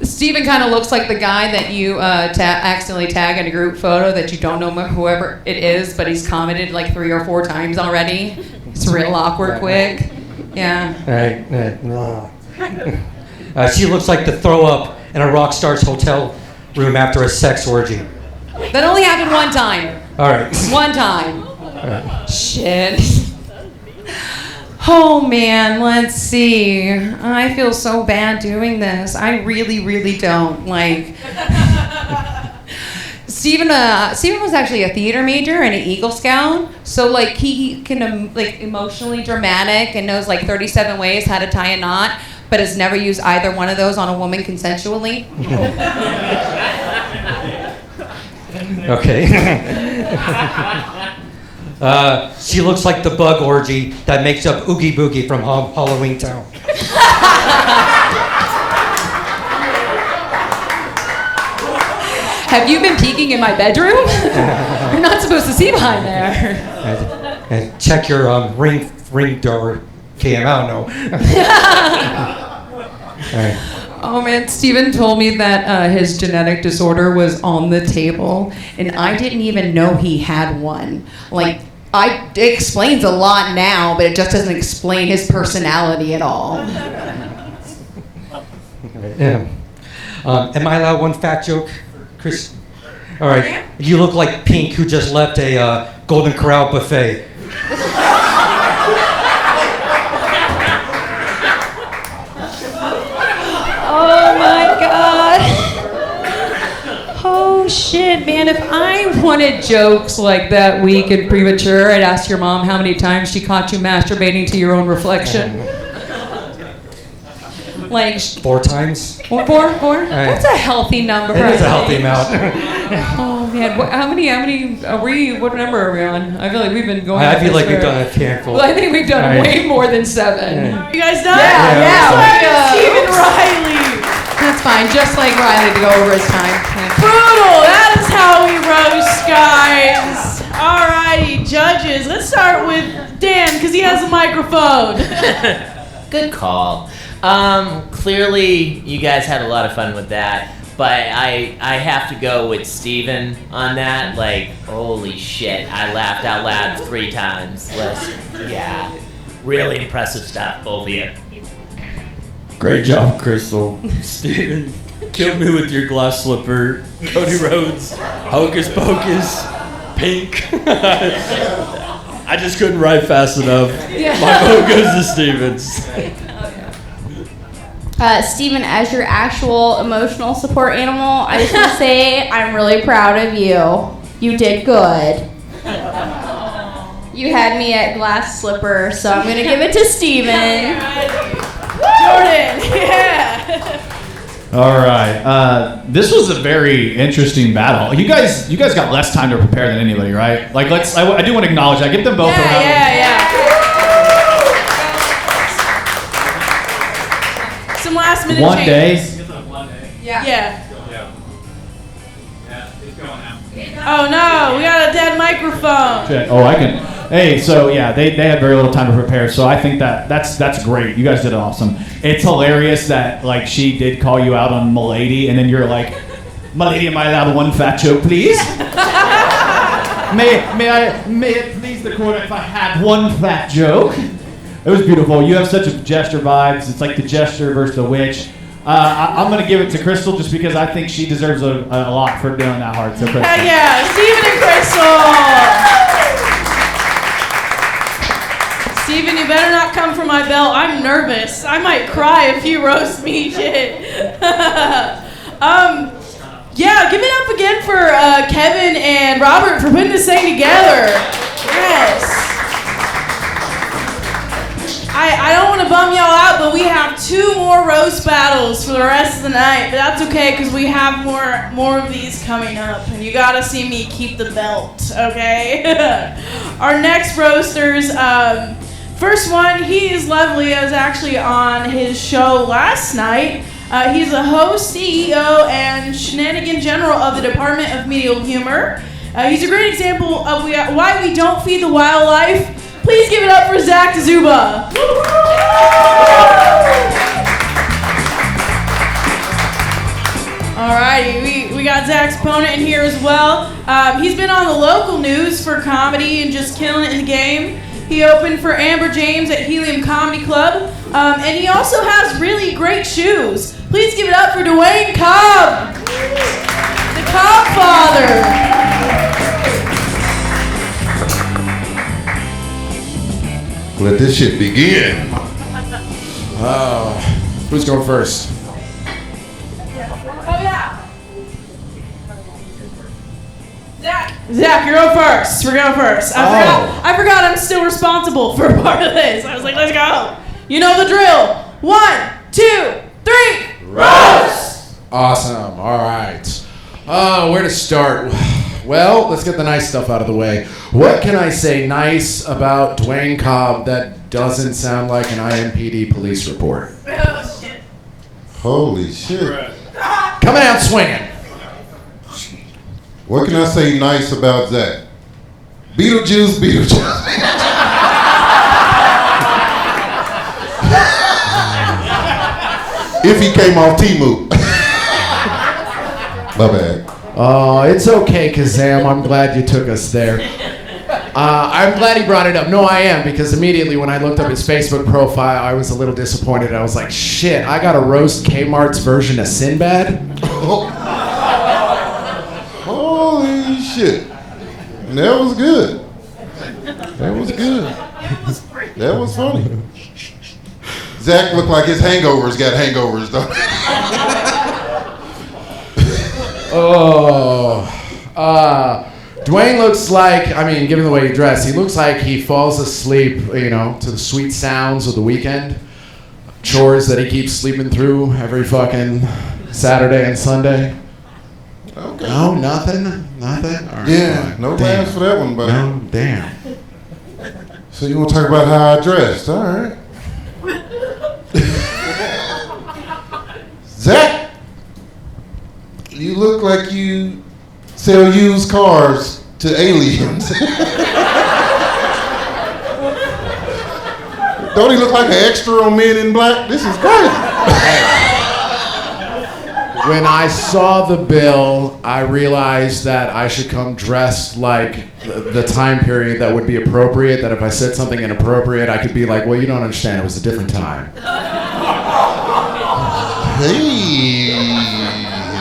Steven kind of looks like the guy that you accidentally tag in a group photo that you don't know whoever it is, but he's commented like 3 or 4 times already. It's real awkward quick. Yeah. She looks like the throw up in a rock star's hotel room after a sex orgy. That only happened one time. All right. One time. Right. Shit. Oh man, let's see. I feel so bad doing this. I really, really don't. Like, Steven was actually a theater major and an Eagle Scout, so like he can like emotionally dramatic and knows like 37 ways how to tie a knot, but has never used either one of those on a woman consensually. Okay. She looks like the bug orgy that makes up Oogie Boogie from Halloween Town. Have you been peeking in my bedroom? You're not supposed to see behind there. And check your ring door cam. I don't know. All right. Oh man, Steven told me that his genetic disorder was on the table, and I didn't even know he had one. Like, it explains a lot now, but it just doesn't explain his personality at all. Yeah. Am I allowed one fat joke, Chris? All right. You look like Pink, who just left a Golden Corral buffet. Oh my God. Oh shit, man. If I wanted jokes like that weak and premature, I'd ask your mom how many times she caught you masturbating to your own reflection. Like 4 times. Four? That's a healthy number. It is a healthy amount. Oh man, how many are we, what number are we on? I feel like we've been going I feel like we've done a handful. Well, I think we've done way more than 7. Yeah. You guys done? Yeah. Steven Riley. That's fine, just like Riley to go over his time. Brutal. That is how we roast, guys. Alrighty, judges. Let's start with Dan, because he has a microphone. Good call. Clearly, you guys had a lot of fun with that, but I have to go with Steven on that. Like, holy shit, I laughed out loud 3 times. Yeah, really impressive stuff, both of you. Great job, Crystal. Steven, killed me with your glass slipper. Cody Rhodes, Hocus Pocus, Pink. I just couldn't write fast enough. Yeah. My vote goes to Stevens. Steven, as your actual emotional support animal, I just want to say I'm really proud of you. You did good. You had me at glass slipper, so I'm going to give it to Steven. Jordan, yeah. All right. This was a very interesting battle. You guys got less time to prepare than anybody, right? Like, I do want to acknowledge that. Give them both a round. Yeah. Some last minute One day. Yeah. Oh no, we got a dead microphone. Okay. Oh, I can. Hey, so yeah, they had very little time to prepare, so I think that's great. You guys did awesome. It's hilarious that like she did call you out on Milady, and then you're like, Milady, am I allowed one fat joke, please? may it please the court if I had one fat joke? It was beautiful. You have such a Jester vibes. It's like the Jester versus the Witch. I'm going to give it to Crystal just because I think she deserves a lot for doing that hard. So Crystal. Heck yeah, Steven and Crystal. Steven, you better not come for my belt. I'm nervous. I might cry if you roast me, shit. Yeah, give it up again for Kevin and Robert for putting this thing together. Yes. I don't want to bum y'all out, but we have 2 more roast battles for the rest of the night. But that's okay, because we have more of these coming up. And you got to see me keep the belt, okay? Our next roasters, first one, he is lovely. I was actually on his show last night. He's the host, CEO, and shenanigan general of the Department of Medial Humor. He's a great example of why we don't feed the wildlife. Please give it up for Zach Zuba. Alrighty, we got Zach's opponent in here as well. He's been on the local news for comedy and just killing it in the game. He opened for Amber James at Helium Comedy Club. And he also has really great shoes. Please give it up for Dwayne Cobb, the Cobb father. Let this shit begin. Who's going first? Oh yeah. Zach, you're going first. We're going first. I forgot I'm still responsible for part of this. I was like, let's go. You know the drill. 1, 2, 3. Roast! Awesome. All right. Where to start? Well, let's get the nice stuff out of the way. What can I say nice about Dwayne Cobb that doesn't sound like an IMPD police report? Oh, shit. Holy shit. Coming out swinging. What can I say nice about Zach? Beetlejuice. If he came off T-Move. My bad. Oh, it's okay, Kazam. I'm glad you took us there. I'm glad he brought it up. No, I am, because immediately when I looked up his Facebook profile, I was a little disappointed. I was like, shit, I got to roast Kmart's version of Sinbad? Holy shit. That was good. That was good. That was funny. Zach looked like his hangovers got hangovers, though. Dwayne looks like, given the way he dressed, he looks like he falls asleep, to the sweet sounds of the weekend. Chores that he keeps sleeping through every fucking Saturday and Sunday. Okay. No, nothing? All right, Yeah, fine. no Damn. laughs for that one, buddy. No, damn. So you want to talk about how I dressed? All right. Zach, you look like you sell used cars to aliens. Don't he look like an extra on Men in Black? This is crazy. When I saw the bill, I realized that I should come dressed like the time period that would be appropriate, that if I said something inappropriate, I could be like, well, you don't understand, it was a different time. Hey,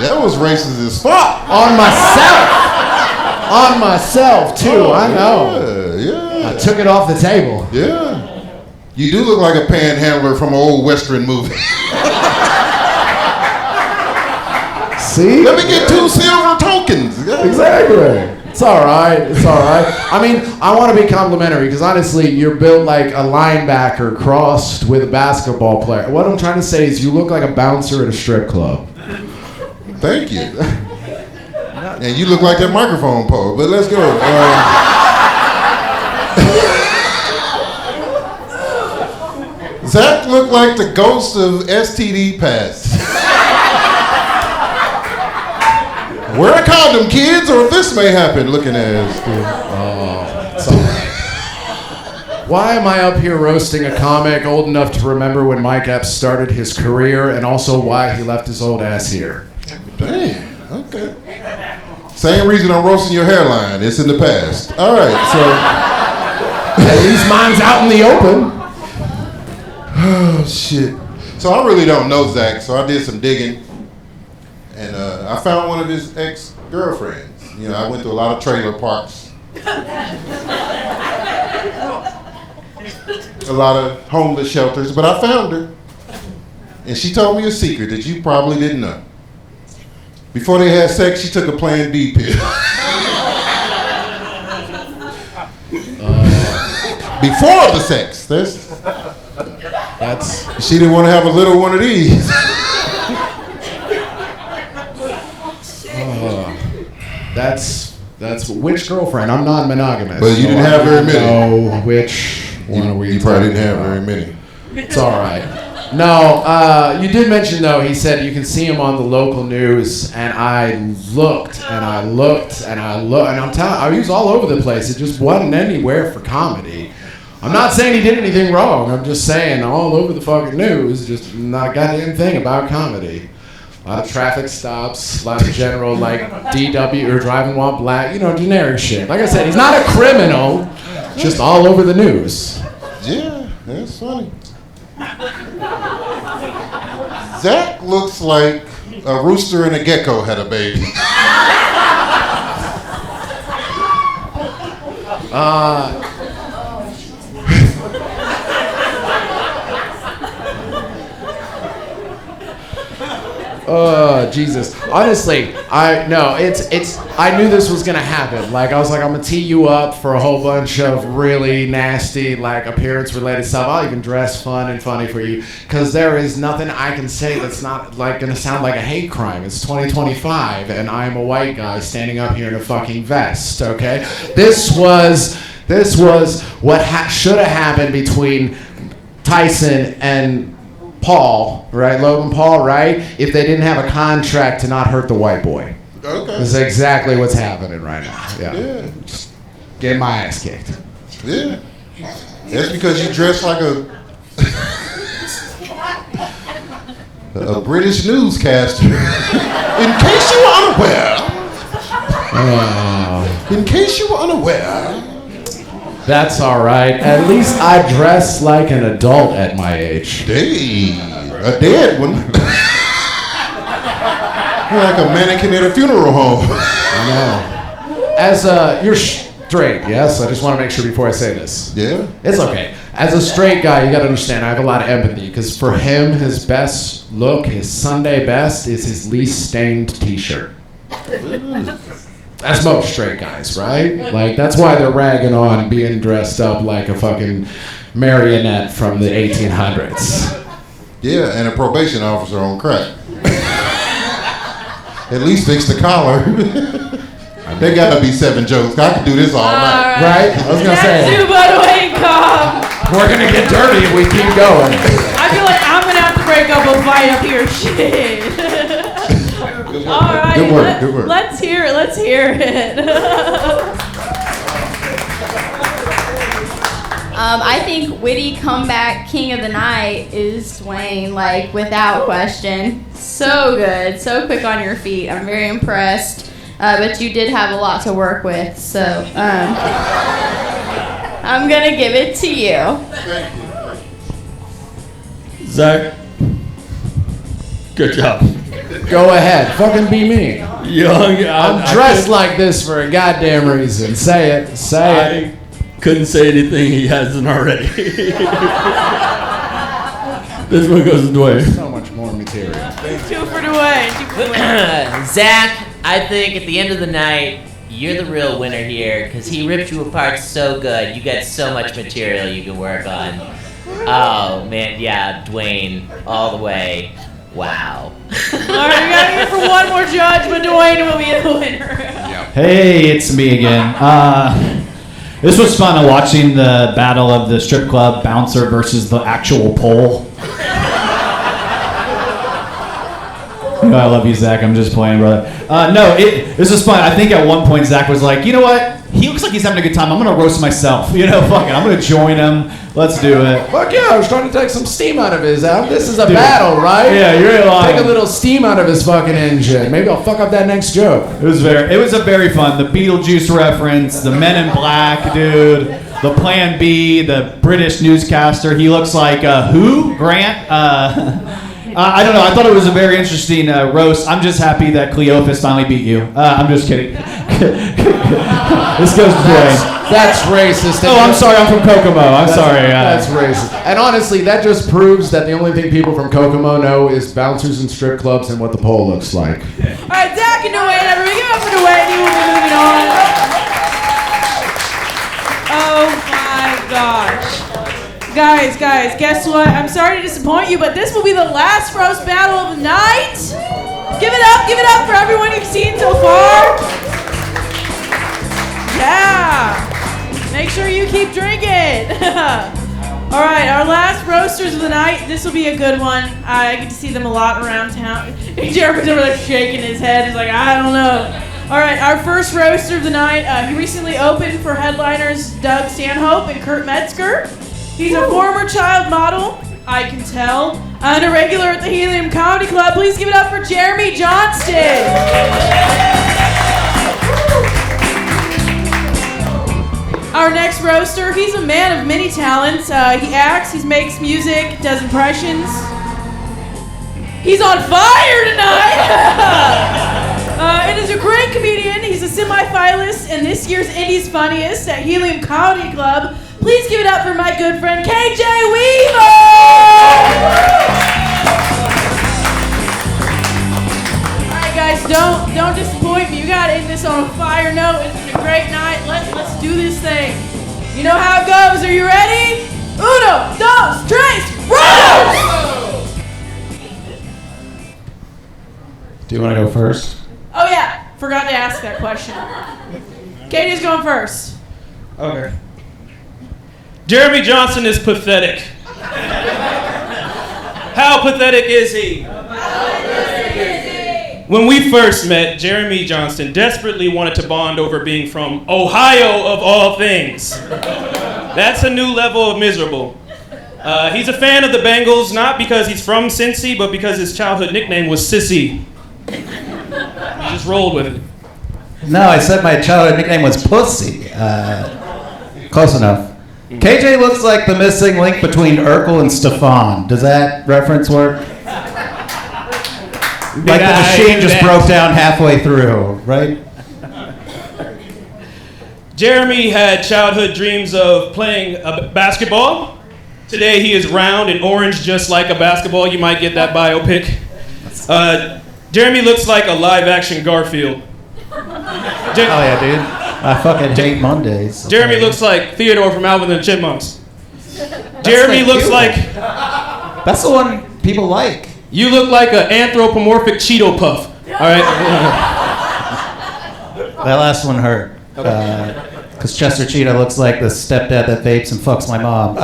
that was racist as fuck. On myself, too, I know. Yeah. I took it off the table. Yeah. You do look like a panhandler from an old Western movie. See? Let me get 2 silver tokens. Exactly. It's all right. I want to be complimentary because honestly, you're built like a linebacker crossed with a basketball player. What I'm trying to say is you look like a bouncer at a strip club. Thank you. And you look like that microphone pole, but let's go. Zach looked like the ghost of STD Pass. Wear a condom, kids, or this may happen. Looking at us. Why am I up here roasting a comic old enough to remember when Mike Epps started his career and also why he left his old ass here? Damn, okay. Same reason I'm roasting your hairline. It's in the past. All right, so. At least mine's out in the open. Oh, shit. So I really don't know Zach, so I did some digging. And I found one of his ex-girlfriends. I went to a lot of trailer parks. A lot of homeless shelters, but I found her. And she told me a secret that you probably didn't know. Before they had sex, she took a Plan B pill. Before the sex. She didn't want to have a little one of these. That's which girlfriend? I'm non-monogamous. But you didn't have very many. No, which one are we? You probably didn't have very many. It's all right. No, you did mention though. He said you can see him on the local news, and I looked and I looked and I looked, and I'm telling you, he was all over the place. It just wasn't anywhere for comedy. I'm not saying he did anything wrong. I'm just saying all over the fucking news, just not a goddamn thing about comedy. A lot of traffic stops, a lot of general like DW or driving while black, generic shit. Like I said, he's not a criminal, just all over the news. Yeah, that's funny. Zach looks like a rooster and a gecko had a baby. Oh, Jesus. Honestly, I knew this was gonna happen. Like, I was like, I'm gonna tee you up for a whole bunch of really nasty, like, appearance-related stuff. I'll even dress fun and funny for you, because there is nothing I can say that's not, like, gonna sound like a hate crime. It's 2025, and I'm a white guy standing up here in a fucking vest, okay? This was what should have happened between Tyson and Paul, right? Logan Paul, right? If they didn't have a contract to not hurt the white boy. Okay. This is exactly what's happening right now. Yeah. Just get my ass kicked. Yeah. That's because you dress like a British newscaster. In case you were unaware. In case you were unaware. That's all right. At least I dress like an adult at my age. Hey, a dead one. You're like a mannequin at a funeral home. I know. As you're straight, yes? I just want to make sure before I say this. Yeah. It's okay. As a straight guy, you got to understand, I have a lot of empathy, because for him, his best look, his Sunday best, is his least stained t-shirt. That's most straight guys, right? Like, that's why they're ragging on being dressed up like a fucking marionette from the 1800s. Yeah, and a probation officer on crack. At least fix the collar. There gotta be 7 jokes. I could do this all night. Right? I was gonna say. We're gonna get dirty if we keep going. I feel like I'm gonna have to break up a fight up here. Shit. All right. Good work. Good work. Let's hear it. I think witty comeback king of the night is Dwayne, like, without question. So good, so quick on your feet. I'm very impressed. But you did have a lot to work with, so I'm gonna give it to you. Thank you. Zach, good job. Go ahead, fucking be me. Young, I'm dressed like this for a goddamn reason. Say it. I couldn't say anything he hasn't already. This one goes to Dwayne. So much more material. 2 for Dwayne. Zach, I think at the end of the night, you're the real winner here, because he ripped you apart so good. You got so much material you can work on. Oh, man, yeah, Dwayne, all the way. Wow. All right, we gotta hear from one more judge, but Dwayne will be the winner. Hey, it's me again. This was fun watching the battle of the strip club bouncer versus the actual pole. I love you, Zach. I'm just playing, brother. This was fun. I think at one point Zach was like, you know what? He looks like he's having a good time. I'm gonna roast myself. Fuck it. I'm gonna join him. Let's do it. Fuck yeah, I was trying to take some steam out of his out. This is a battle, right? Yeah, you're lying. Take a little steam out of his fucking engine. Maybe I'll fuck up that next joke. It was a very fun. The Beetlejuice reference, the Men in Black dude, the Plan B, the British newscaster. He looks like who? Grant? I don't know. I thought it was a very interesting roast. I'm just happy that Cleophas finally beat you. I'm just kidding. This goes to Dwayne. That's racist. Oh, I'm sorry. I'm from Kokomo. I'm sorry. That's racist. And honestly, that just proves that the only thing people from Kokomo know is bouncers and strip clubs and what the pole looks like. All right, Zach and Dwayne, everybody give it up for Dwayne. He will be moving on. Oh my gosh. Guys, guess what? I'm sorry to disappoint you, but this will be the last roast battle of the night. Give it up for everyone you've seen so far. Yeah. Make sure you keep drinking. All right, our last roasters of the night. This will be a good one. I get to see them a lot around town. Jeremy's over there shaking his head. He's like, I don't know. All right, our first roaster of the night. He recently opened for headliners Doug Stanhope and Kurt Metzger. He's a former child model, I can tell, and a regular at the Helium Comedy Club. Please give it up for Jeremy Johnston. Our next roaster, he's a man of many talents. He acts, he makes music, does impressions. He's on fire tonight! And is a great comedian. He's a semi-finalist in this year's Indies Funniest at Helium Comedy Club. Please give it up for my good friend, KJ Weaver! All right, guys, don't disappoint me. You gotta end this on a fire note. It's been a great night. Let's do this thing. You know how it goes. Are you ready? Uno, dos, tres, roast! Do you want to go first? Oh yeah, forgot to ask that question. Katie's going first. Okay. Jeremy Johnson is pathetic. How pathetic is he? When we first met, Jeremy Johnson desperately wanted to bond over being from Ohio of all things. That's a new level of miserable. He's a fan of the Bengals, not because he's from Cincy, but because his childhood nickname was Sissy. He just rolled with it. No, I said my childhood nickname was Pussy. Close enough. KJ looks like the missing link between Urkel and Stefan. Does that reference work? Like the machine just broke down halfway through, right? Jeremy had childhood dreams of playing basketball. Today he is round and orange just like a basketball. You might get that biopic. Jeremy looks like a live-action Garfield. Oh yeah, dude. I fucking hate Mondays. Jeremy looks like Theodore from Alvin and the Chipmunks. Jeremy looks like... That's the one people like. You look like an anthropomorphic Cheeto Puff. All right? That last one hurt. Because Chester Cheetah looks like the stepdad that vapes and fucks my mom.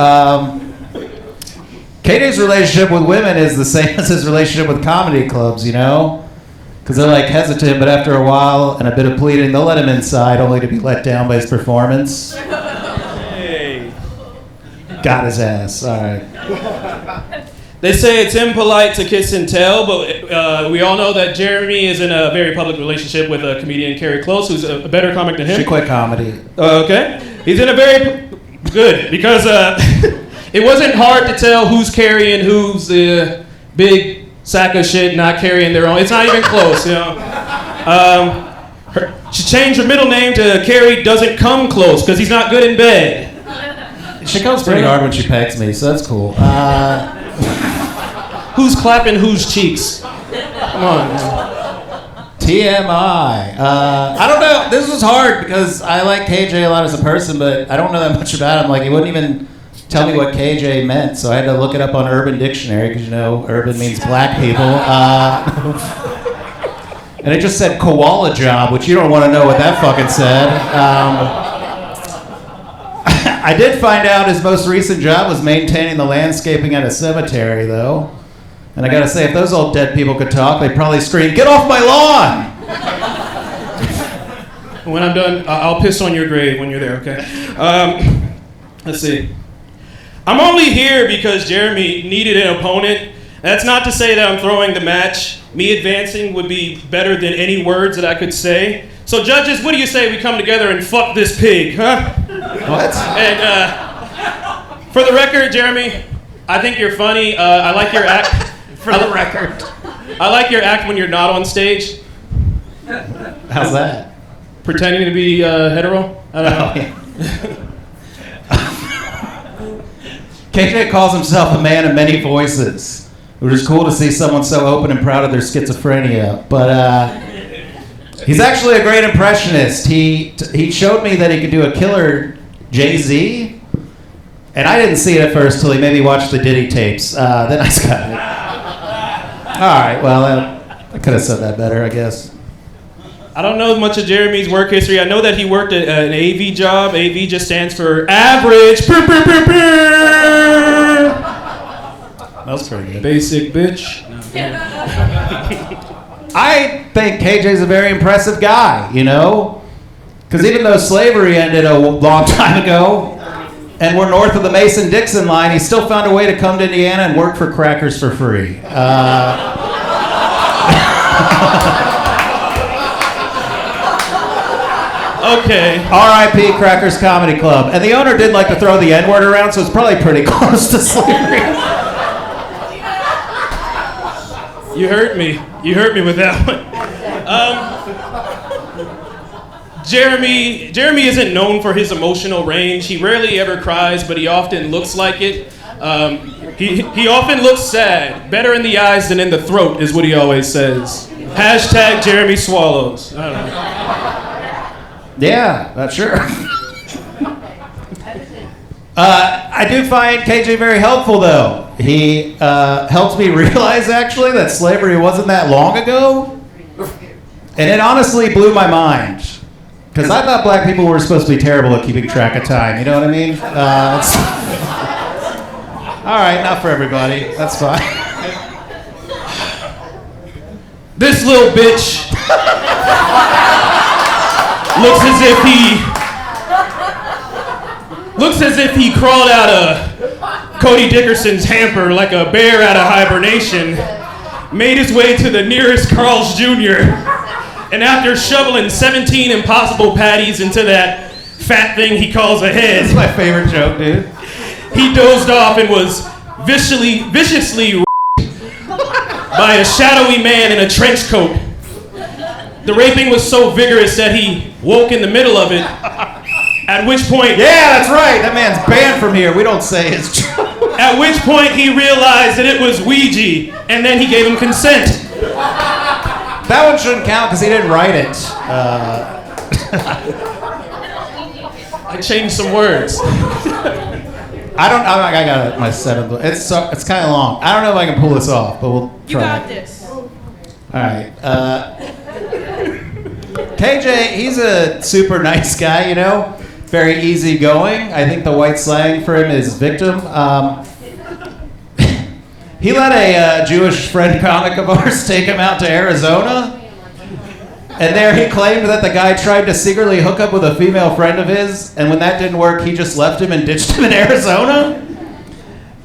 KJ's relationship with women is the same as his relationship with comedy clubs, you know? Because they're like hesitant, but after a while and a bit of pleading, they'll let him inside only to be let down by his performance. Hey. Got his ass. All right. They say it's impolite to kiss and tell, but we all know that Jeremy is in a very public relationship with a comedian, Carrie Close, who's a better comic than him. She quit comedy. Okay. He's in a very... Good, because it wasn't hard to tell who's Carrie and who's the big sack of shit not carrying their own. It's not even close, you know. She changed her middle name to Carrie Doesn't Come Close, because he's not good in bed. She comes pretty hard when she pegs me, so that's cool. Who's clapping whose cheeks? Come on, man. TMI. I don't know. This was hard because I like KJ a lot as a person, but I don't know that much about him. Like, he wouldn't even tell me what KJ meant, so I had to look it up on Urban Dictionary because, you know, urban means black people. And it just said koala job, which you don't want to know what that fucking said. I did find out his most recent job was maintaining the landscaping at a cemetery, though. And I gotta say, if those old dead people could talk, they'd probably scream, "Get off my lawn!" When I'm done, I'll piss on your grave when you're there, okay? Let's see. I'm only here because Jeremy needed an opponent. That's not to say that I'm throwing the match. Me advancing would be better than any words that I could say. So judges, what do you say we come together and fuck this pig, huh? What? And for the record, Jeremy, I think you're funny. I like your act. For the record. I like your act when you're not on stage. How's that? Pretending to be hetero? I don't know. KJ calls himself a man of many voices, which is cool to see someone so open and proud of their schizophrenia. But he's actually a great impressionist. He showed me that he could do a killer Jay-Z, And I didn't see it at first till he made me watch the Diddy tapes. Then I got it. All right, well, I could have said that better, I guess. I don't know much of Jeremy's work history. I know that he worked at an AV job. AV just stands for average. That was pretty good. Basic bitch. I think KJ's a very impressive guy, you know? Because even though slavery ended a long time ago, and we're north of the Mason-Dixon line, he still found a way to come to Indiana and work for crackers for free. Okay. R.I.P. Crackers Comedy Club. And the owner did like to throw the N-word around, so it's probably pretty close to slavery. You hurt me. You hurt me with that one. Jeremy isn't known for his emotional range. He rarely ever cries, but he often looks like it. He often looks sad. Better in the eyes than in the throat is what he always says. Hashtag Jeremy Swallows. I don't know. Yeah, that's sure. I do find KJ very helpful, though. He helped me realize, actually, that slavery wasn't that long ago. And it honestly blew my mind. Because I thought black people were supposed to be terrible at keeping track of time. You know what I mean? All right, not for everybody. That's fine. This little bitch looks as if he crawled out of Cody Dickerson's hamper like a bear out of hibernation, made his way to the nearest Carl's Jr., and after shoveling 17 Impossible patties into that fat thing he calls a head. That's my favorite joke, dude. He dozed off and was viciously by a shadowy man in a trench coat. The raping was so vigorous that he woke in the middle of it, at which point... Yeah, that's right. That man's banned from here. We don't say his joke. At which point he realized that it was Ouija, and then he gave him consent. That one shouldn't count because he didn't write it. I changed some words. I got my seven. It's kind of long. I don't know if I can pull this off, but we'll try. You got this. All right. KJ, he's a super nice guy, you know? Very easygoing. I think the white slang for him is victim. He let a Jewish friend comic of ours take him out to Arizona. And there he claimed that the guy tried to secretly hook up with a female friend of his, and when that didn't work, he just left him and ditched him in Arizona.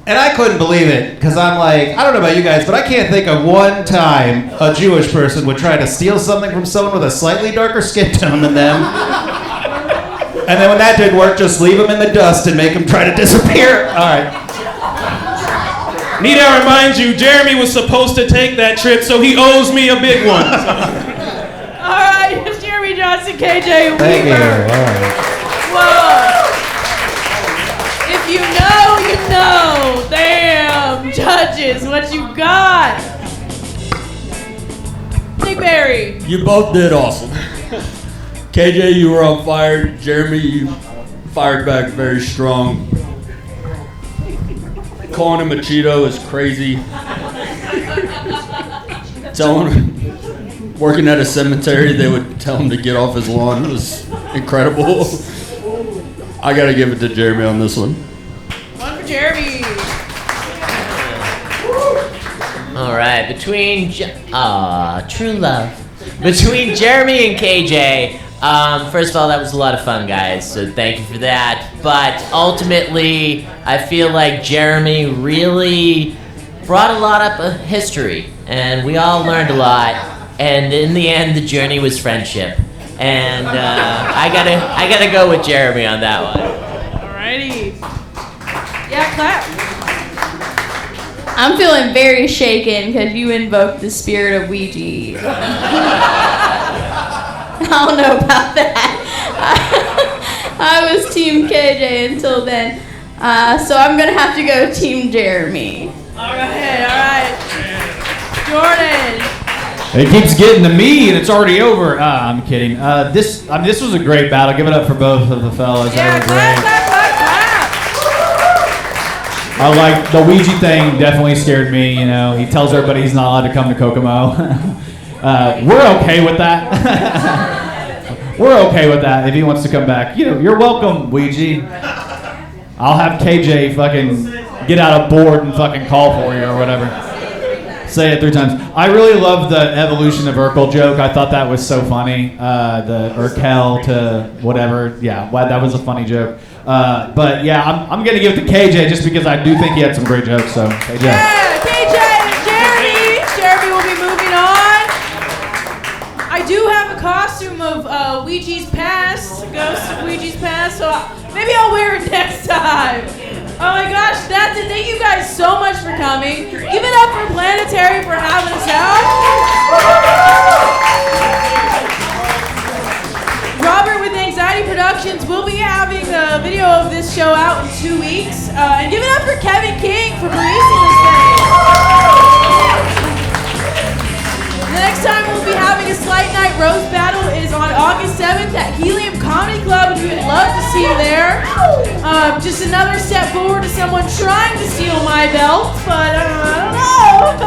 And I couldn't believe it, because I'm like, I don't know about you guys, but I can't think of one time a Jewish person would try to steal something from someone with a slightly darker skin tone than them. And then when that didn't work, just leave him in the dust and make him try to disappear. All right. Need I remind you, Jeremy was supposed to take that trip, so he owes me a big one. All right, it's Jeremy Johnson, KJ Weaver. Thank you. All right. Whoa. If you know, you know. Damn, judges, what you got? Nick Barry. You both did awesome. KJ, you were on fire. Jeremy, you fired back very strong. Calling him a Cheeto is crazy. Telling him, working at a cemetery, they would tell him to get off his lawn. It was incredible. I gotta give it to Jeremy on this one. One for Jeremy. All right, between true love. Between Jeremy and KJ, first of all, that was a lot of fun, guys, so thank you for that. But ultimately, I feel like Jeremy really brought a lot up of history, and we all learned a lot. And in the end, the journey was friendship. And I gotta go with Jeremy on that one. Alrighty. Yeah, clap. I'm feeling very shaken because you invoked the spirit of Ouija. I don't know about that. I was Team KJ until then. So I'm going to have to go Team Jeremy. All right. Jordan. It keeps getting to me, and it's already over. I'm kidding. This was a great battle. Give it up for both of the fellas. Yeah, That was great. clap. I like the Ouija thing. Definitely scared me. You know, he tells everybody he's not allowed to come to Kokomo. We're okay with that. We're okay with that. If he wants to come back, you know, you're welcome, Ouija. I'll have KJ fucking get out a board and fucking call for you or whatever. Say it 3 times. I really love the evolution of Urkel joke. I thought that was so funny. The Urkel to whatever. Yeah, that was a funny joke. But yeah, I'm gonna give it to KJ just because I do think he had some great jokes. So KJ. Yeah, KJ and Jeremy. Jeremy will be moving on. I do have a costume of Ouija's past, ghost of Ouija's past. So maybe I'll wear it next time. Oh my gosh, that's it. Thank you guys so much for coming. Give it up for Planetary for having us out. Robert with Anxiety Productions will be having a video of this show out in 2 weeks. And give it up for Kevin King for producing this thing. The next time we'll be having a Sleight Night Roast Battle is on August 7th at Helium Comedy Club, and we would love to see you there. Just another step forward to someone trying to steal my belt, but I don't know.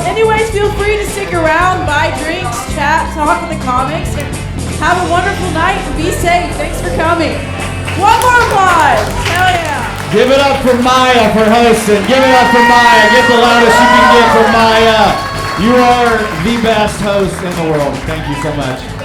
Anyways, feel free to stick around, buy drinks, chat, talk with the comics, and have a wonderful night and be safe. Thanks for coming. One more applause. Hell yeah. Give it up for Mya for hosting. Give it up for Mya. Get the loudest you can get for Mya. You are the best host in the world. Thank you so much.